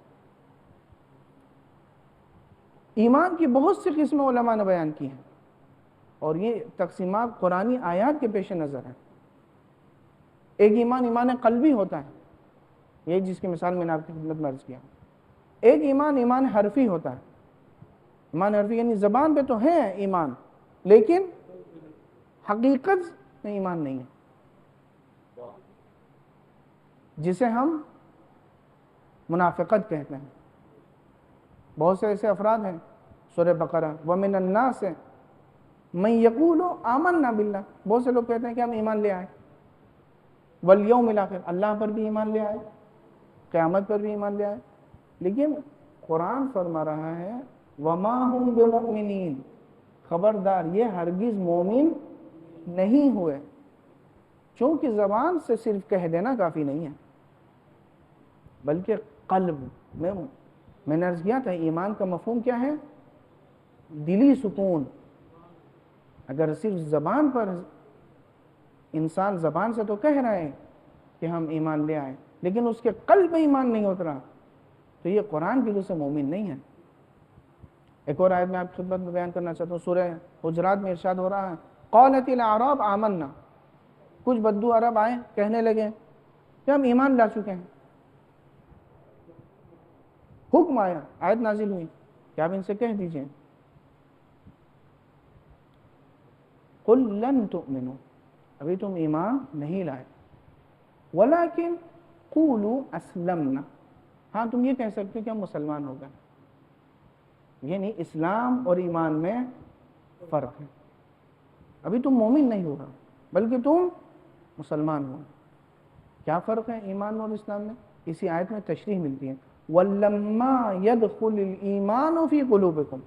ایمان کی بہت سی قسمیں علماء نے بیان کی ہیں، اور یہ تقسیمات قرآنی آیات کے پیش نظر ہیں۔ ایک ایمان ایمان قلبی ہوتا ہے، یہ جس کی مثال میں نے آپ کی خدمت میں عرض کیا۔ ایک ایمان ایمان حرفی ہوتا ہے۔ ایمان حرفی یعنی زبان پہ تو ہے ایمان، لیکن حقیقت میں ایمان نہیں ہے، جسے ہم منافقت کہتے ہیں۔ بہت سے ایسے افراد ہیں، سورہ بقرہ وَمِنَ النَّاسِ مَن يَقُولُ آمَنَّا بِاللَّهِ، بہت سے لوگ کہتے ہیں کہ ہم ایمان لے آئے، وَالْيَوْمِ الْآخِرِ، اللہ پر بھی ایمان لے آئے، قیامت پر بھی ایمان لے آئے، لیکن قرآن فرما رہا ہے وَمَا هُمْ بِمُؤْمِنِينَ، خبردار یہ ہرگز مومن نہیں ہوئے، چونکہ زبان سے صرف کہہ دینا کافی نہیں ہے، بلکہ قلب میں نے عرض کیا تھا ایمان کا مفہوم کیا ہے؟ دلی سکون۔ اگر صرف زبان پر انسان زبان سے تو کہہ رہا ہے کہ ہم ایمان لے آئے، لیکن اس کے قلب میں ایمان نہیں اترا، تو یہ قرآن کی روح سے مومن نہیں ہے۔ ایک اور آیت میں آپ کی خدمت میں بیان کرنا چاہتا ہوں، سورہ حجرات میں ارشاد ہو رہا ہے قالت الاعراب آمنا، کچھ بدو عرب آئے کہنے لگے کہ ہم ایمان لا چکے ہیں۔ حکم آیا، آیت نازل ہوئی کہ آپ ان سے کہہ دیجئے قل لن تؤمنوا، ابھی تم ایمان نہیں لائے، ولیکن قولوا اسلمنا، ہاں تم یہ کہہ سکتے کہ ہم مسلمان ہو گئے، یعنی اسلام اور ایمان میں فرق ہے، ابھی تم مومن نہیں ہو رہا بلکہ تم مسلمان ہو۔ کیا فرق ہے ایمان اور اسلام میں؟ اسی آیت میں تشریح ملتی ہے، وَلَمَّا يَدْخُلِ الْإِيمَانُ فِي قُلُوبِكُمْ،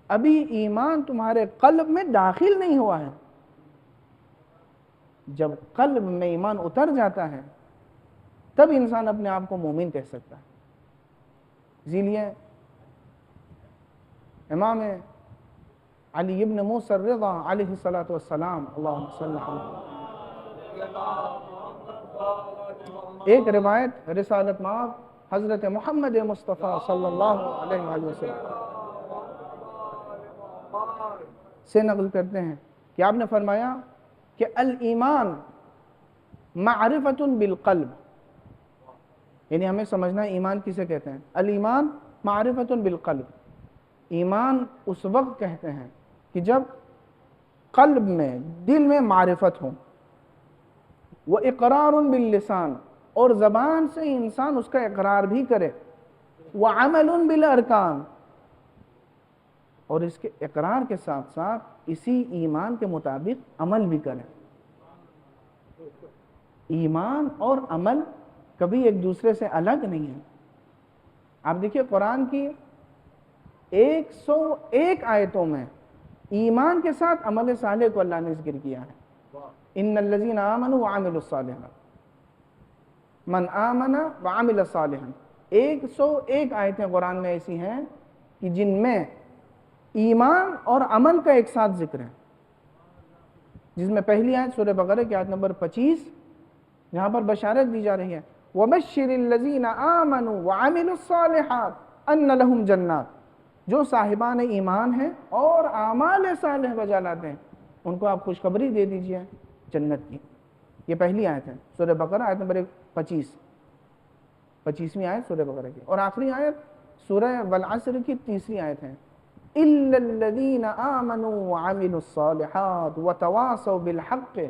ابھی ایمان تمہارے قلب میں داخل نہیں ہوا ہے، جب قلب میں ایمان اتر جاتا ہے تب انسان اپنے آپ کو مومن کہہ سکتا ہے۔ اسی لیے امام علی ابن موسیٰ الرضا علیہ السلام، اللہم صلی علیہ، ایک روایت رسالت مآب حضرت محمد مصطفیٰ صلی اللہ علیہ وآلہ وسلم سے نقل کرتے ہیں کہ آپ نے فرمایا کہ الایمان معرفت بالقلب، یعنی ہمیں سمجھنا ہے ایمان کسے کہتے ہیں۔ الایمان معرفت بالقلب، ایمان اس وقت کہتے ہیں کہ جب قلب میں، دل میں معرفت ہو، وَإِقْرَارٌ بِاللِّسَانِ، اور زبان سے انسان اس کا اقرار بھی کرے، وَعَمَلٌ بِالْأَرْكَانِ، اور اس کے اقرار کے ساتھ ساتھ اسی ایمان کے مطابق عمل بھی کرے۔ ایمان اور عمل کبھی ایک دوسرے سے الگ نہیں ہے۔ آپ دیکھیے قرآن کی 101 آیتوں میں ایمان کے ساتھ عمل صالح کو اللہ نے ذکر کیا ہے۔ ان الذین آمنوا وعملوا الصالحات، من آمن وعمل صالحا، 101 آیتیں قرآن میں ایسی ہیں کہ جن میں ایمان اور عمل کا ایک ساتھ ذکر ہے، جس میں پہلی آیت سورہ بقرہ کی آیت نمبر 25 جہاں پر بشارت دی جا رہی ہے، وَبَشِّرِ الَّذِينَ آمَنُوا وَعَمِلُوا الصَّالِحَاتِ أَنَّ لَهُمْ جَنَّاتٍ، جو صاحبان ایمان ہیں اور اعمال صالح بجا لاتے ہیں ان کو آپ خوشخبری دے دیجئے جنت کی۔ یہ پہلی آیت ہے سورہ بقرہ آیت نمبر 25ویں آیت سورہ بقرہ کی، اور آخری آیت سورہ والعصر کی 3ری آیت ہے، إِلَّا الَّذِينَ آمَنُوا وَعَمِلُوا الصَّالِحَاتِ وَتَوَاصَوْا بِالْحَقِّ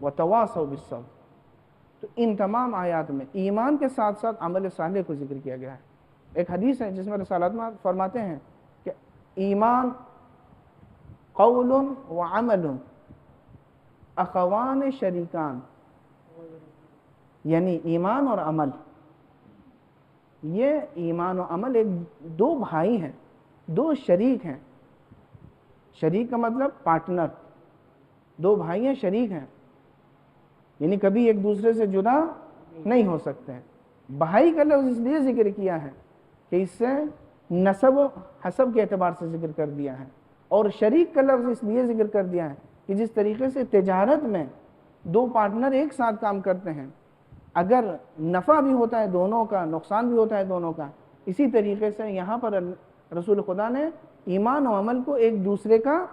وَتَوَاصَوْا بِالصَّبْرِ۔ تو ان تمام آیات میں ایمان کے ساتھ ساتھ عمل صالح کو ذکر کیا گیا ہے۔ ایک حدیث ہے جس میں رسالت میں فرماتے ہیں کہ ایمان قول وعمل اخوان شریکان، یعنی ایمان اور عمل، یہ ایمان و عمل ایک دو بھائی ہیں، دو شریک ہیں۔ شریک کا مطلب پارٹنر، دو بھائی ہیں، شریک ہیں، یعنی کبھی ایک دوسرے سے جدا نہیں ہو سکتے ہیں۔ بھائی کا لفظ اس لیے ذکر کیا ہے کہ اس سے نسب و حسب کے اعتبار سے ذکر کر دیا ہے، اور شریک کا لفظ اس لیے ذکر کر دیا ہے کہ جس طریقے سے تجارت میں دو پارٹنر ایک ساتھ کام کرتے ہیں، اگر نفع بھی ہوتا ہے دونوں کا، نقصان بھی ہوتا ہے دونوں کا، اسی طریقے سے یہاں پر رسول خدا نے ایمان و عمل کو ایک دوسرے کا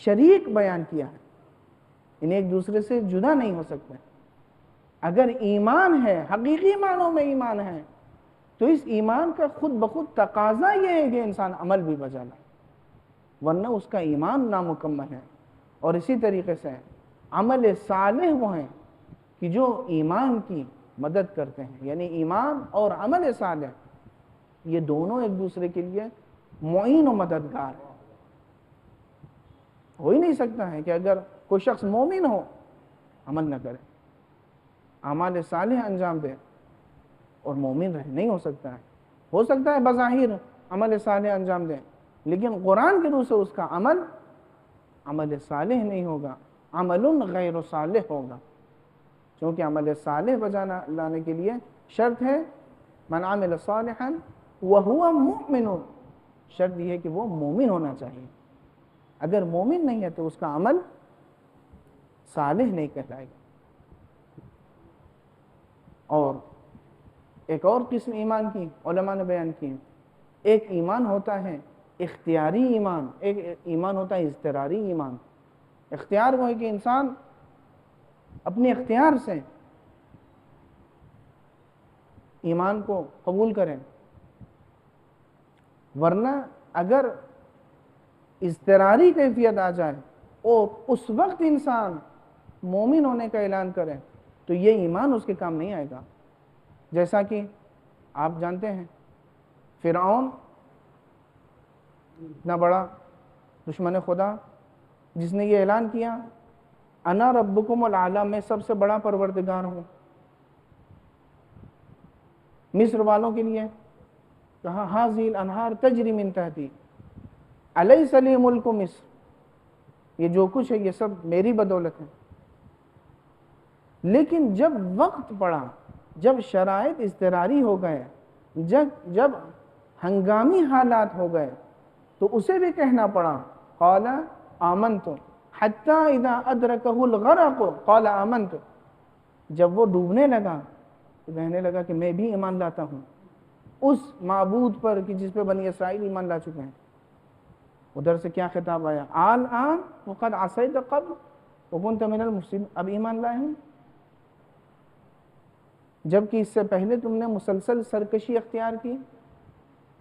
شریک بیان کیا ہے، انہیں ایک دوسرے سے جدا نہیں ہو سکتے۔ اگر ایمان ہے، حقیقی معنوں میں ایمان ہے، تو اس ایمان کا خود بخود تقاضا یہ ہے کہ انسان عمل بھی بجا لائے، ورنہ اس کا ایمان نامکمل ہے۔ اور اسی طریقے سے عمل صالح وہ ہیں کہ جو ایمان کی مدد کرتے ہیں، یعنی ایمان اور عمل صالح یہ دونوں ایک دوسرے کے لیے معین و مددگار ہیں۔ ہو ہی نہیں سکتا ہے کہ اگر کوئی شخص مومن ہو عمل نہ کرے، اعمال صالح انجام دے اور مومن رہے، نہیں ہو سکتا ہے۔ ہو سکتا ہے بظاہر عمل صالح انجام دے، لیکن قرآن کی روح سے اس کا عمل صالح نہیں ہوگا، عمل غیر صالح ہوگا، کیونکہ عمل صالح بجانا لانے کے لیے شرط ہے من عمل صالحا وهو مؤمن، شرط یہ ہے کہ وہ مومن ہونا چاہیے۔ اگر مومن نہیں ہے تو اس کا عمل صالح نہیں کہلائے گا۔ اور ایک اور قسم ایمان کی علماء نے بیان کی، ایک ایمان ہوتا ہے اختیاری ایمان، ایک ایمان ہوتا ہے اضطراری ایمان۔ اختیار وہ ہے کہ انسان اپنے اختیار سے ایمان کو قبول کریں، ورنہ اگر اضطراری کیفیت آ جائے، اور اس وقت انسان مومن ہونے کا اعلان کرے تو یہ ایمان اس کے کام نہیں آئے گا. جیسا کہ آپ جانتے ہیں فرعون اتنا بڑا دشمن خدا جس نے یہ اعلان کیا انا ربکم الاعلی، میں سب سے بڑا پروردگار ہوں. مصر والوں کے لیے کہا ہاذی الانہار تجری من تحتی الیس لی ملک مصر، یہ جو کچھ ہے یہ سب میری بدولت ہے. لیکن جب وقت پڑا، جب شرائط اضطراری ہو گئے، جب ہنگامی حالات ہو گئے تو اسے بھی کہنا پڑا قال آمنت حتی اذا ادرکہ الغرق قال آمنت. جب وہ ڈوبنے لگا تو کہنے لگا کہ میں بھی ایمان لاتا ہوں اس معبود پر کہ جس پہ بنی اسرائیل ایمان لا چکے ہیں. ادھر سے کیا خطاب آیا الآن وقد عصیت قبل وکنت من المفسدین، اب ایمان لائے ہیں جبکہ اس سے پہلے تم نے مسلسل سرکشی اختیار کی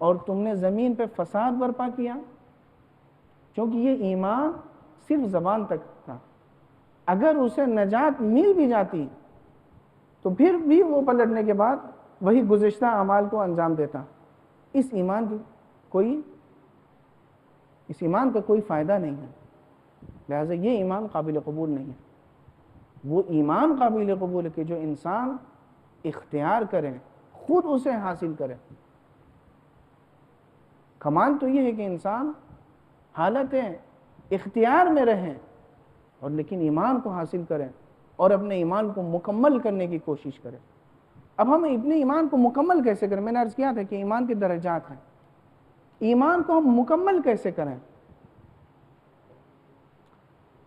اور تم نے زمین پہ فساد برپا کیا. کیونکہ یہ ایمان صرف زبان تک تھا، اگر اسے نجات مل بھی جاتی تو پھر بھی وہ پلٹنے کے بعد وہی گزشتہ اعمال کو انجام دیتا. اس ایمان کا کوئی فائدہ نہیں ہے، لہٰذا یہ ایمان قابل قبول نہیں ہے. وہ ایمان قابل قبول ہے کہ جو انسان اختیار کرے، خود اسے حاصل کرے. کمال تو یہ ہے کہ انسان حالت اختیار میں رہے اور لیکن ایمان کو حاصل کرے اور اپنے ایمان کو مکمل کرنے کی کوشش کرے. اب ہم اپنے ایمان کو مکمل کیسے کریں؟ میں نے عرض کیا تھا کہ ایمان کے درجات ہیں. ایمان کو ہم مکمل کیسے کریں؟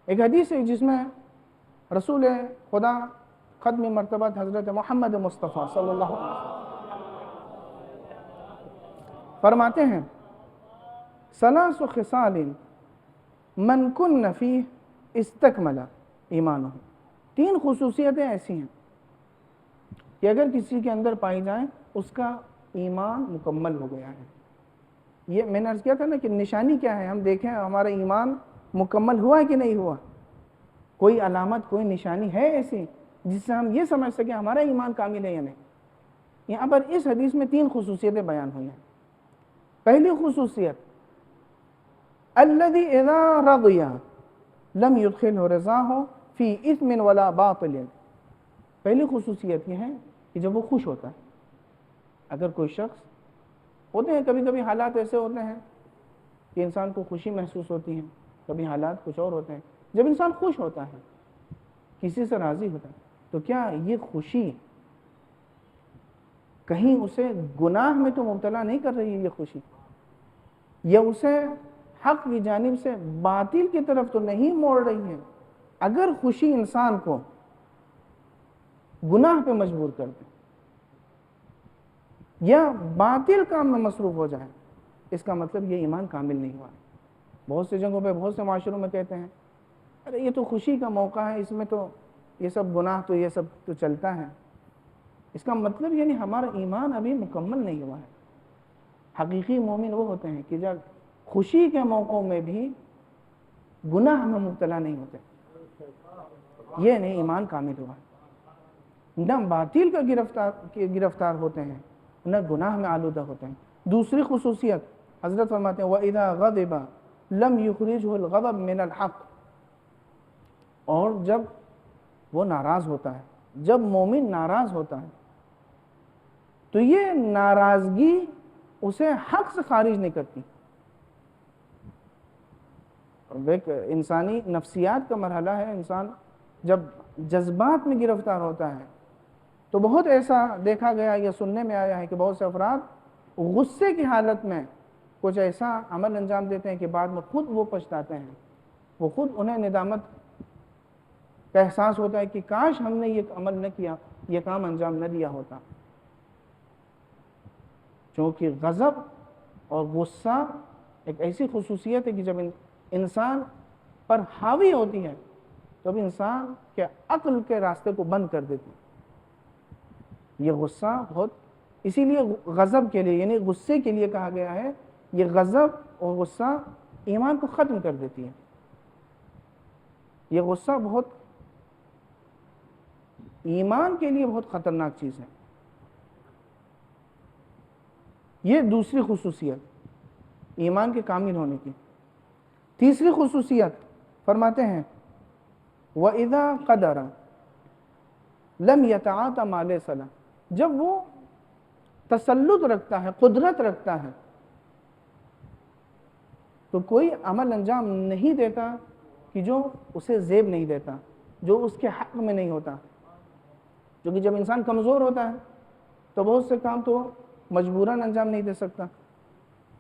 ایک حدیث ہے جس میں رسول خدا ختم مرتبہ حضرت محمد مصطفیٰ صلی اللہ علیہ وسلم فرماتے ہیں ثلاث خصال من کن فیہ استکمل ایمانہ. 3 خصوصیتیں ایسی ہیں کہ اگر کسی کے اندر پائی جائیں اس کا ایمان مکمل ہو گیا ہے. یہ میں نے عرض کیا تھا نا کہ نشانی کیا ہے، ہم دیکھیں ہمارا ایمان مکمل ہوا ہے کہ نہیں ہوا. کوئی علامت، کوئی نشانی ہے ایسی جس سے ہم یہ سمجھ سکیں ہمارا ایمان کامل ہے یا نہیں. یہاں پر اس حدیث میں 3 خصوصیتیں بیان ہوئی ہیں. پہلی خصوصیت الذی اذا رضی لم يدخلہ رضاہ فی اثم ولا باطل. پہلی خصوصیت یہ ہے کہ جب وہ خوش ہوتا ہے. اگر کوئی شخص ہوتے ہیں کبھی کبھی حالات ایسے ہوتے ہیں کہ انسان کو خوشی محسوس ہوتی ہے، کبھی حالات کچھ اور ہوتے ہیں. جب انسان خوش ہوتا ہے، کسی سے راضی ہوتا ہے، تو کیا یہ خوشی کہیں اسے گناہ میں تو مبتلا نہیں کر رہی ہے؟ یہ خوشی یا اسے حق کی جانب سے باطل کی طرف تو نہیں موڑ رہی ہے؟ اگر خوشی انسان کو گناہ پہ مجبور کر دے یا باطل کام میں مصروف ہو جائے، اس کا مطلب یہ ایمان کامل نہیں ہوا. بہت سے جگہوں پہ، بہت سے معاشروں میں کہتے ہیں ارے یہ تو خوشی کا موقع ہے، اس میں تو یہ سب گناہ تو یہ سب تو چلتا ہے. اس کا مطلب یعنی ہمارا ایمان ابھی مکمل نہیں ہوا ہے. حقیقی مومن وہ ہوتے ہیں کہ جب خوشی کے موقعوں میں بھی گناہ میں مبتلا نہیں ہوتے. یہ نہیں ایمان کامل ہوا ہے. نہ باطل کا گرفتار ہوتے ہیں، نہ گناہ میں آلودہ ہوتے ہیں. دوسری خصوصیت حضرت فرماتے ہیں وَإِذَا غَضِبَ لَمْ يُخْرِجْهُ الْغَضَبْ مِنَ الْحَقِّ. اور جب وہ ناراض ہوتا ہے، جب مومن ناراض ہوتا ہے تو یہ ناراضگی اسے حق سے خارج نہیں کرتی. ایک انسانی نفسیات کا مرحلہ ہے. انسان جب جذبات میں گرفتار ہوتا ہے تو بہت ایسا دیکھا گیا یا سننے میں آیا ہے کہ بہت سے افراد غصے کی حالت میں کچھ ایسا عمل انجام دیتے ہیں کہ بعد میں خود وہ پچھتاتے ہیں. وہ خود انہیں ندامت کا احساس ہوتا ہے کہ کاش ہم نے یہ عمل نہ کیا، یہ کام انجام نہ دیا ہوتا. چونکہ غضب اور غصہ ایک ایسی خصوصیت ہے کہ جب انسان پر حاوی ہوتی ہے تو اب انسان کے عقل کے راستے کو بند کر دیتی. یہ غصہ بہت، اسی لیے غضب کے لیے یعنی غصے کے لیے کہا گیا ہے یہ غضب اور غصہ ایمان کو ختم کر دیتی ہے. یہ غصہ بہت ایمان کے لیے بہت خطرناک چیز ہے. یہ دوسری خصوصیت ایمان کے کامل ہونے کی. تیسری خصوصیت فرماتے ہیں وَإِذَا قَدَرَ لَمْ يَتَعَاطَ مَا لَيْسَ لَهُ، جب وہ تسلط رکھتا ہے، قدرت رکھتا ہے، تو کوئی عمل انجام نہیں دیتا کہ جو اسے زیب نہیں دیتا، جو اس کے حق میں نہیں ہوتا. کیونکہ جب انسان کمزور ہوتا ہے تو بہت سے کام تو مجبوراً انجام نہیں دے سکتا،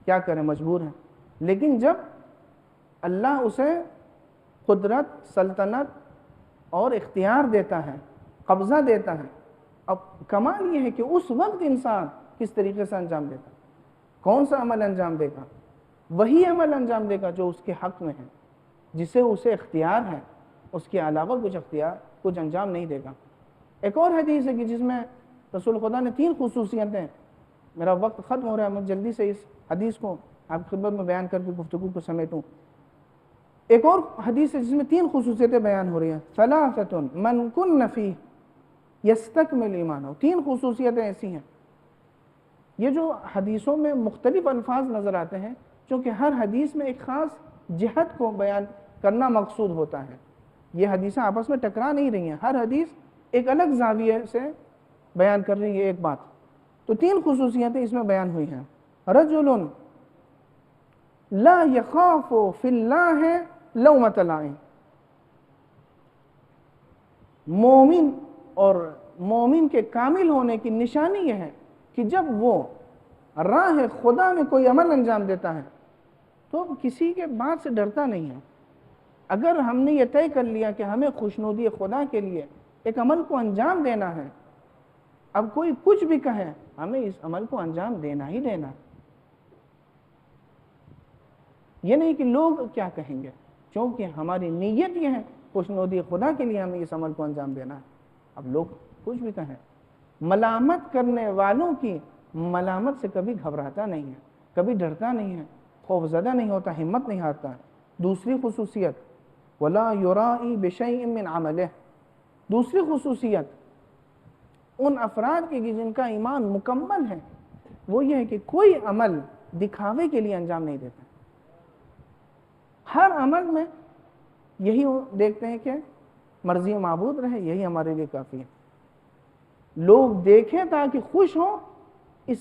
کیا کریں، مجبور ہے. لیکن جب اللہ اسے قدرت، سلطنت اور اختیار دیتا ہے، قبضہ دیتا ہے، اب کمال یہ ہے کہ اس وقت انسان کس طریقے سے انجام دیتا، کون سا عمل انجام دے گا. وہی عمل انجام دے گا جو اس کے حق میں ہے، جسے اسے اختیار ہے، اس کے علاوہ کچھ انجام نہیں دے گا. ایک اور حدیث ہے کہ جس میں رسول خدا نے 3 خصوصیتیں، میرا وقت ختم ہو رہا ہے، میں جلدی سے اس حدیث کو آپ کی خدمت میں بیان کر کے گفتگو کو سمیٹوں. ایک اور حدیث ہے جس میں 3 خصوصیتیں بیان ہو رہی ہیں. ثلاثۃ من کن فیہ یستکمل ایمانہ. 3 خصوصیتیں ایسی ہیں. یہ جو حدیثوں میں مختلف الفاظ نظر آتے ہیں، چونکہ ہر حدیث میں ایک خاص جہت کو بیان کرنا مقصود ہوتا ہے. یہ حدیثیں آپس میں ٹکرا نہیں رہی ہیں، ہر حدیث ایک الگ زاویے سے بیان کر رہی ہے ایک بات. تو 3 خصوصیتیں اس میں بیان ہوئی ہیں. رجل لا یخاف فی اللہ لومۃ لائم. مومن اور مومن کے کامل ہونے کی نشانی یہ ہے کہ جب وہ راہ خدا میں کوئی عمل انجام دیتا ہے تو کسی کے بات سے ڈرتا نہیں ہے. اگر ہم نے یہ طے کر لیا کہ ہمیں خوشنودی خدا کے لیے ایک عمل کو انجام دینا ہے، اب کوئی کچھ بھی کہے ہمیں اس عمل کو انجام دینا ہی دینا. یہ نہیں کہ لوگ کیا کہیں گے، چونکہ ہماری نیت یہ ہے خوشنودی خدا کے لیے ہمیں اس عمل کو انجام دینا ہے. اب لوگ کچھ بھی کہیں، ملامت کرنے والوں کی ملامت سے کبھی گھبراتا نہیں ہے، کبھی ڈرتا نہیں ہے، خوف زدہ نہیں ہوتا، ہمت نہیں ہارتا. دوسری خصوصیت وَلَا يُرَائِي بِشَيْءٍ مِّنْ عَمَلِهِ. دوسری خصوصیت ان افراد کی جن کا ایمان مکمل ہے، وہ یہ ہے کہ کوئی عمل دکھاوے کے لیے انجام نہیں دیتا. ہر عمل میں یہی دیکھتے ہیں کہ مرضی معبود رہے، یہی ہمارے لیے کافی ہے. لوگ دیکھیں تاکہ خوش ہوں، اس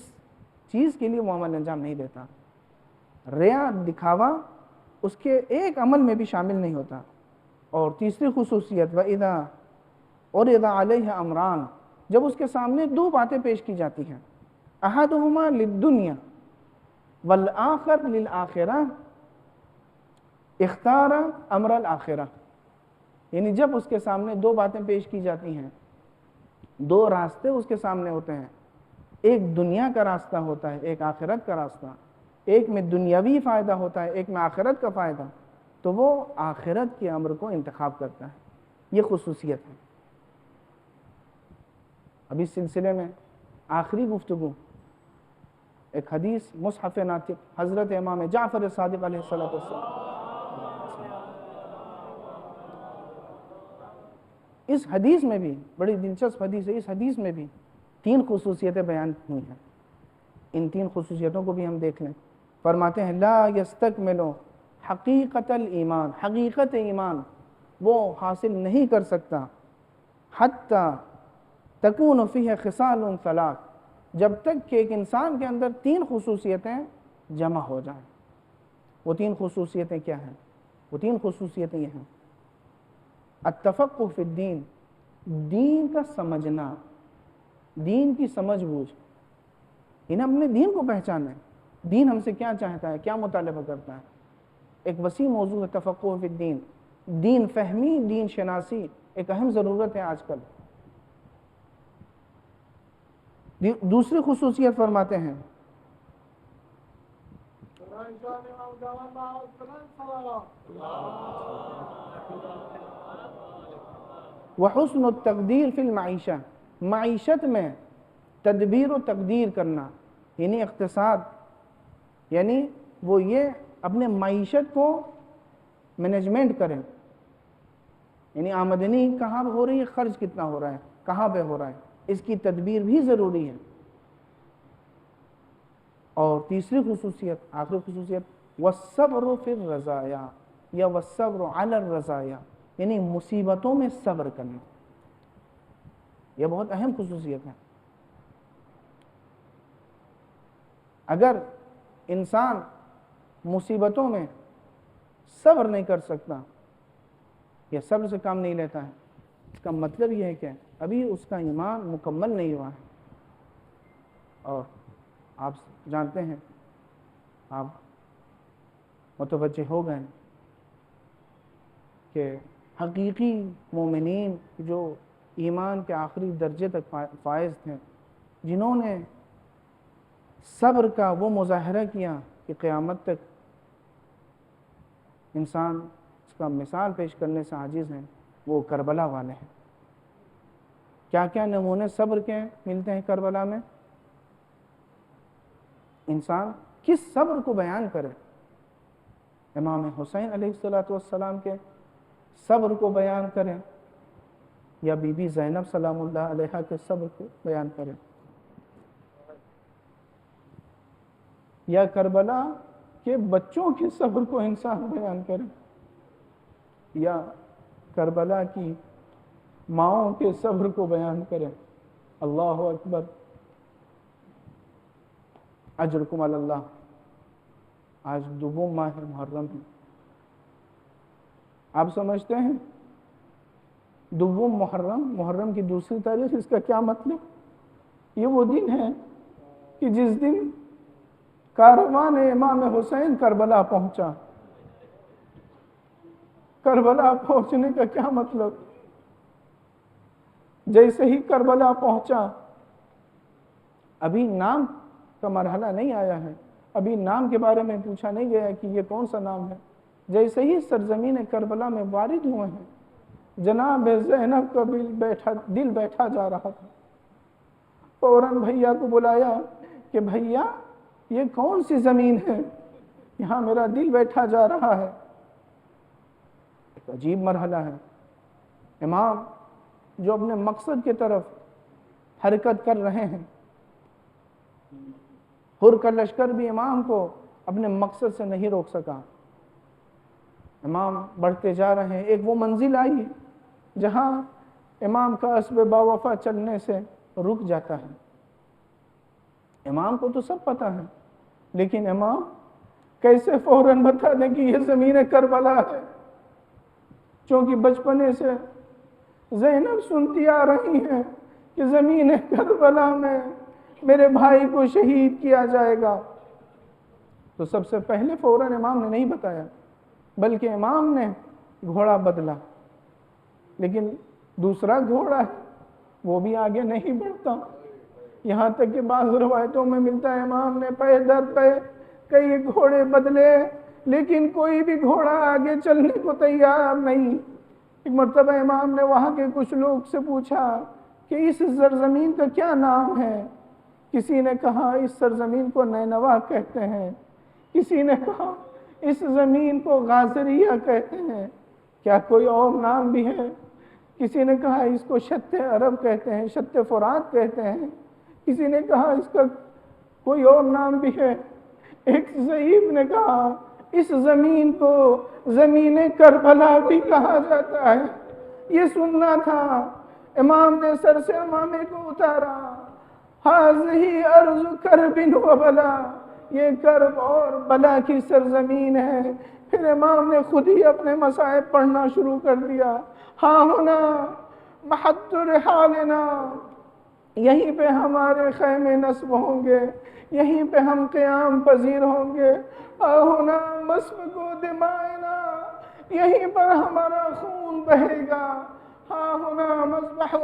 چیز کے لیے وہ عمل انجام نہیں دیتا. ریا، دکھاوا اس کے ایک عمل میں بھی شامل نہیں ہوتا. اور تیسری خصوصیت وَإِذَا عُرِضَ عَلَيْهِ أَمْرَانِ. جب اس کے سامنے 2 باتیں پیش کی جاتی ہیں، أَحَدُهُمَا لِلدُّنْيَا وَالْآخَرُ لِلْآخِرَةِ اختار امر الآخرہ. یعنی جب اس کے سامنے 2 باتیں پیش کی جاتی ہیں، 2 راستے اس کے سامنے ہوتے ہیں، ایک دنیا کا راستہ ہوتا ہے، ایک آخرت کا راستہ، ایک میں دنیاوی فائدہ ہوتا ہے، ایک میں آخرت کا فائدہ، تو وہ آخرت کے امر کو انتخاب کرتا ہے. یہ خصوصیت ہے. اب اس سلسلے میں آخری گفتگو ایک حدیث مصحف ناطق حضرت امام جعفر صادق علیہ السلام. اس حدیث میں بھی بڑی دلچسپ حدیث ہے، اس حدیث میں بھی 3 خصوصیتیں بیان ہوئی ہیں. ان 3 خصوصیتوں کو بھی ہم دیکھ لیں. فرماتے ہیں لا یستکمل حقیقت الایمان. حقیقت ایمان وہ حاصل نہیں کر سکتا حتی تکون فیہ خصال 3، جب تک کہ ایک انسان کے اندر 3 خصوصیتیں جمع ہو جائیں. وہ 3 خصوصیتیں کیا ہیں؟ وہ 3 خصوصیتیں یہ ہیں: التفقہ فی الدین، دین کا سمجھنا، دین کی سمجھ بوجھ. انہیں اپنے دین کو پہچانا ہے، دین ہم سے کیا چاہتا ہے، کیا مطالبہ کرتا ہے. ایک وسیع موضوع ہے تفقہ فی الدین. دین فہمی، دین شناسی ایک اہم ضرورت ہے آج کل. دوسری خصوصیت فرماتے ہیں وحسن التقدیر فی المعیشہ. معیشت میں تدبیر و تقدیر کرنا، یعنی اقتصاد، یعنی وہ یہ اپنے معیشت کو مینجمنٹ کریں، یعنی آمدنی کہاں ہو رہی ہے، خرچ کتنا ہو رہا ہے، کہاں پہ ہو رہا ہے، اس کی تدبیر بھی ضروری ہے۔ اور تیسری خصوصیت، آخری خصوصیت، والصبر فی الرزایا یا والصبر علی الرزایا، یعنی مصیبتوں میں صبر کرنا، یہ بہت اہم خصوصیت ہے۔ اگر انسان مصیبتوں میں صبر نہیں کر سکتا یا صبر سے کام نہیں لیتا ہے، اس کا مطلب یہ ہے کہ ابھی اس کا ایمان مکمل نہیں ہوا ہے۔ اور آپ جانتے ہیں، آپ متوجہ ہو گئے کہ حقیقی مومنین جو ایمان کے آخری درجے تک فائز تھے، جنہوں نے صبر کا وہ مظاہرہ کیا کہ قیامت تک انسان اس کا مثال پیش کرنے سے عاجز ہیں، وہ کربلا والے ہیں۔ کیا کیا نمونے صبر کے ملتے ہیں کربلا میں؟ انسان کس صبر کو بیان کرے؟ امام حسین علیہ السلام کے صبر کو بیان کریں یا بی بی زینب سلام اللہ علیہا کے صبر کو بیان کریں، یا کربلا کے بچوں کے صبر کو انسان بیان کرے، یا کربلا کی ماؤں کے صبر کو بیان کرے۔ اللہ اکبر، اجرکم علی اللہ۔ آج دوم ماہ محرم ہے، آپ سمجھتے ہیں دوم محرم کی دوسری تاریخ، اس کا کیا مطلب؟ یہ وہ دن ہے کہ جس دن کاروان امام حسین کربلا پہنچا۔ کربلا پہنچنے کا کیا مطلب؟ جیسے ہی کربلا پہنچا، ابھی نام کا مرحلہ نہیں آیا ہے، ابھی نام کے بارے میں پوچھا نہیں گیا کہ یہ کون سا نام ہے، جیسے ہی سرزمین کربلا میں وارد ہوئے ہیں، جناب زینب کا دل بیٹھا جا رہا تھا۔ فوراً بھیا کو بلایا کہ بھیا یہ کون سی زمین ہے، یہاں میرا دل بیٹھا جا رہا ہے۔ ایک عجیب مرحلہ ہے۔ امام جو اپنے مقصد کی طرف حرکت کر رہے ہیں، حر کا لشکر بھی امام کو اپنے مقصد سے نہیں روک سکا۔ امام بڑھتے جا رہے ہیں، ایک وہ منزل آئی جہاں امام کا اسب باوفا چلنے سے رک جاتا ہے۔ امام کو تو سب پتہ ہے، لیکن امام کیسے فوراً بتا دیں کہ یہ زمین کربلا ہے؟ چونکہ بچپنے سے زینب سنتی آ رہی ہیں کہ زمین کربلا میں میرے بھائی کو شہید کیا جائے گا، تو سب سے پہلے فوراً امام نے نہیں بتایا، بلکہ امام نے گھوڑا بدلا۔ لیکن دوسرا گھوڑا ہے وہ بھی آگے نہیں بڑھتا، یہاں تک کہ بعض روایتوں میں ملتا ہے امام نے پے در پے کئی گھوڑے بدلے، لیکن کوئی بھی گھوڑا آگے چلنے کو تیار نہیں۔ ایک مرتبہ امام نے وہاں کے کچھ لوگ سے پوچھا کہ اس سرزمین کا کیا نام ہے؟ کسی نے کہا اس سرزمین کو نینوا کہتے ہیں، کسی نے کہا اس زمین کو غازریہ کہتے ہیں، کیا کوئی اور نام بھی ہے؟ کسی نے کہا اس کو شت عرب کہتے ہیں، شت فرات کہتے ہیں، کسی نے کہا اس کا کوئی اور نام بھی ہے۔ ایک ضعیف نے کہا اس زمین کو زمین کربلا بھی کہا جاتا ہے۔ یہ سننا تھا، امام نے سر سے امامے کو اتارا، ہاذہی ارض کرب و بلا، یہ کرب اور بلا کی سرزمین ہے۔ پھر امام نے خود ہی اپنے مصائب پڑھنا شروع کر دیا۔ ہاں ہونا محط رحالنا، یہیں پہ ہمارے خیمے نصب ہوں گے، یہیں پہ ہم قیام پذیر ہوں گے۔ ہاں ہونا مسفک دمائنا، یہیں پر ہمارا خون بہے گا۔ ہاں ہونا مذبح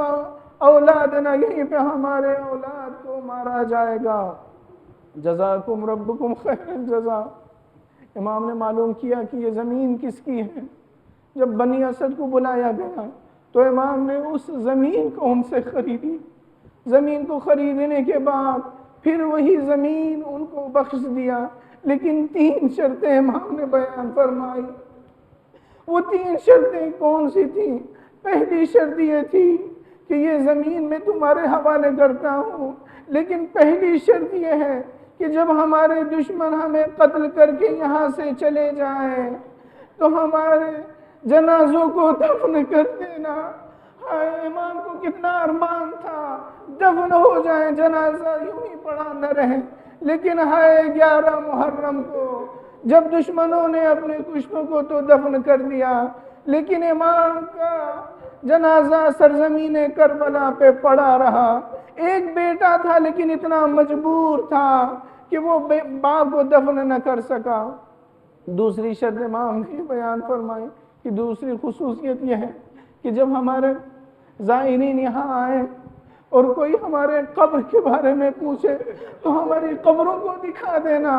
اولادنا، یہیں پہ ہمارے اولاد کو مارا جائے گا۔ جزاکم ربکم خیر الجزا۔ امام نے معلوم کیا کہ یہ زمین کس کی ہے۔ جب بنی اسد کو بلایا گیا تو امام نے اس زمین کو ان سے خریدی۔ زمین کو خریدنے کے بعد پھر وہی زمین ان کو بخش دیا، لیکن 3 شرطیں امام نے بیان فرمائی۔ وہ 3 شرطیں کون سی تھیں؟ پہلی شرط یہ تھی کہ یہ زمین میں تمہارے حوالے کرتا ہوں، لیکن پہلی شرط یہ ہے کہ جب ہمارے دشمن ہمیں قتل کر کے یہاں سے چلے جائیں تو ہمارے جنازوں کو دفن کر دینا۔ ہائے امام کو کتنا ارمان تھا دفن ہو جائیں، جنازہ یوں ہی پڑا نہ رہے، لیکن ہائے 11 محرم کو جب دشمنوں نے اپنے کشتوں کو تو دفن کر دیا، لیکن امام کا جنازہ سرزمین کربلا پہ پڑا رہا۔ ایک بیٹا تھا لیکن اتنا مجبور تھا کہ وہ باپ کو دفن نہ کر سکا۔ دوسری شرط امام نے بیان فرمائی کہ دوسری خصوصیت یہ ہے کہ جب ہمارے زائرین یہاں آئے اور کوئی ہمارے قبر کے بارے میں پوچھے تو ہماری قبروں کو دکھا دینا،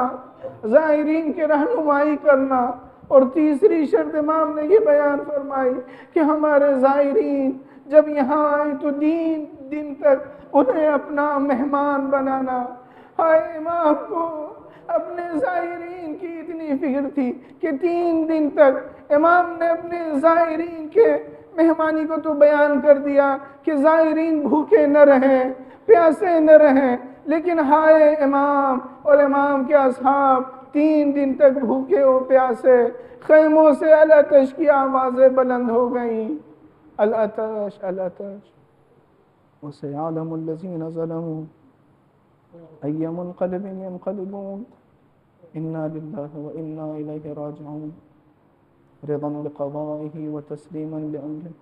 زائرین کے رہنمائی کرنا۔ اور تیسری شرط امام نے یہ بیان فرمائی کہ ہمارے زائرین جب یہاں آئے تو دن تک انہیں اپنا مہمان بنانا۔ ہائے امام کو اپنے زائرین کی اتنی فکر تھی کہ 3 دن تک امام نے اپنے زائرین کے مہمانی کو تو بیان کر دیا کہ زائرین بھوکے نہ رہیں، پیاسے نہ رہیں، لیکن ہائے امام اور امام کے اصحاب 3 دن تک بھوکے و پیاسے، خیموں سے العطش کی آوازیں بلند ہو گئیں، العطش العطش۔ وَسَيَعْلَمُ الَّذِينَ ظَلَمُوا أَيَّ مُنْقَلِبٍ يَنْقَلِبُونَ إِنَّا لِلَّهِ وَإِنَّا إِلَيْهِ رَاجِعُونَ رِضًا بِقَضَائِهِ وَتَسْلِيمًا لِأَمْرِهِ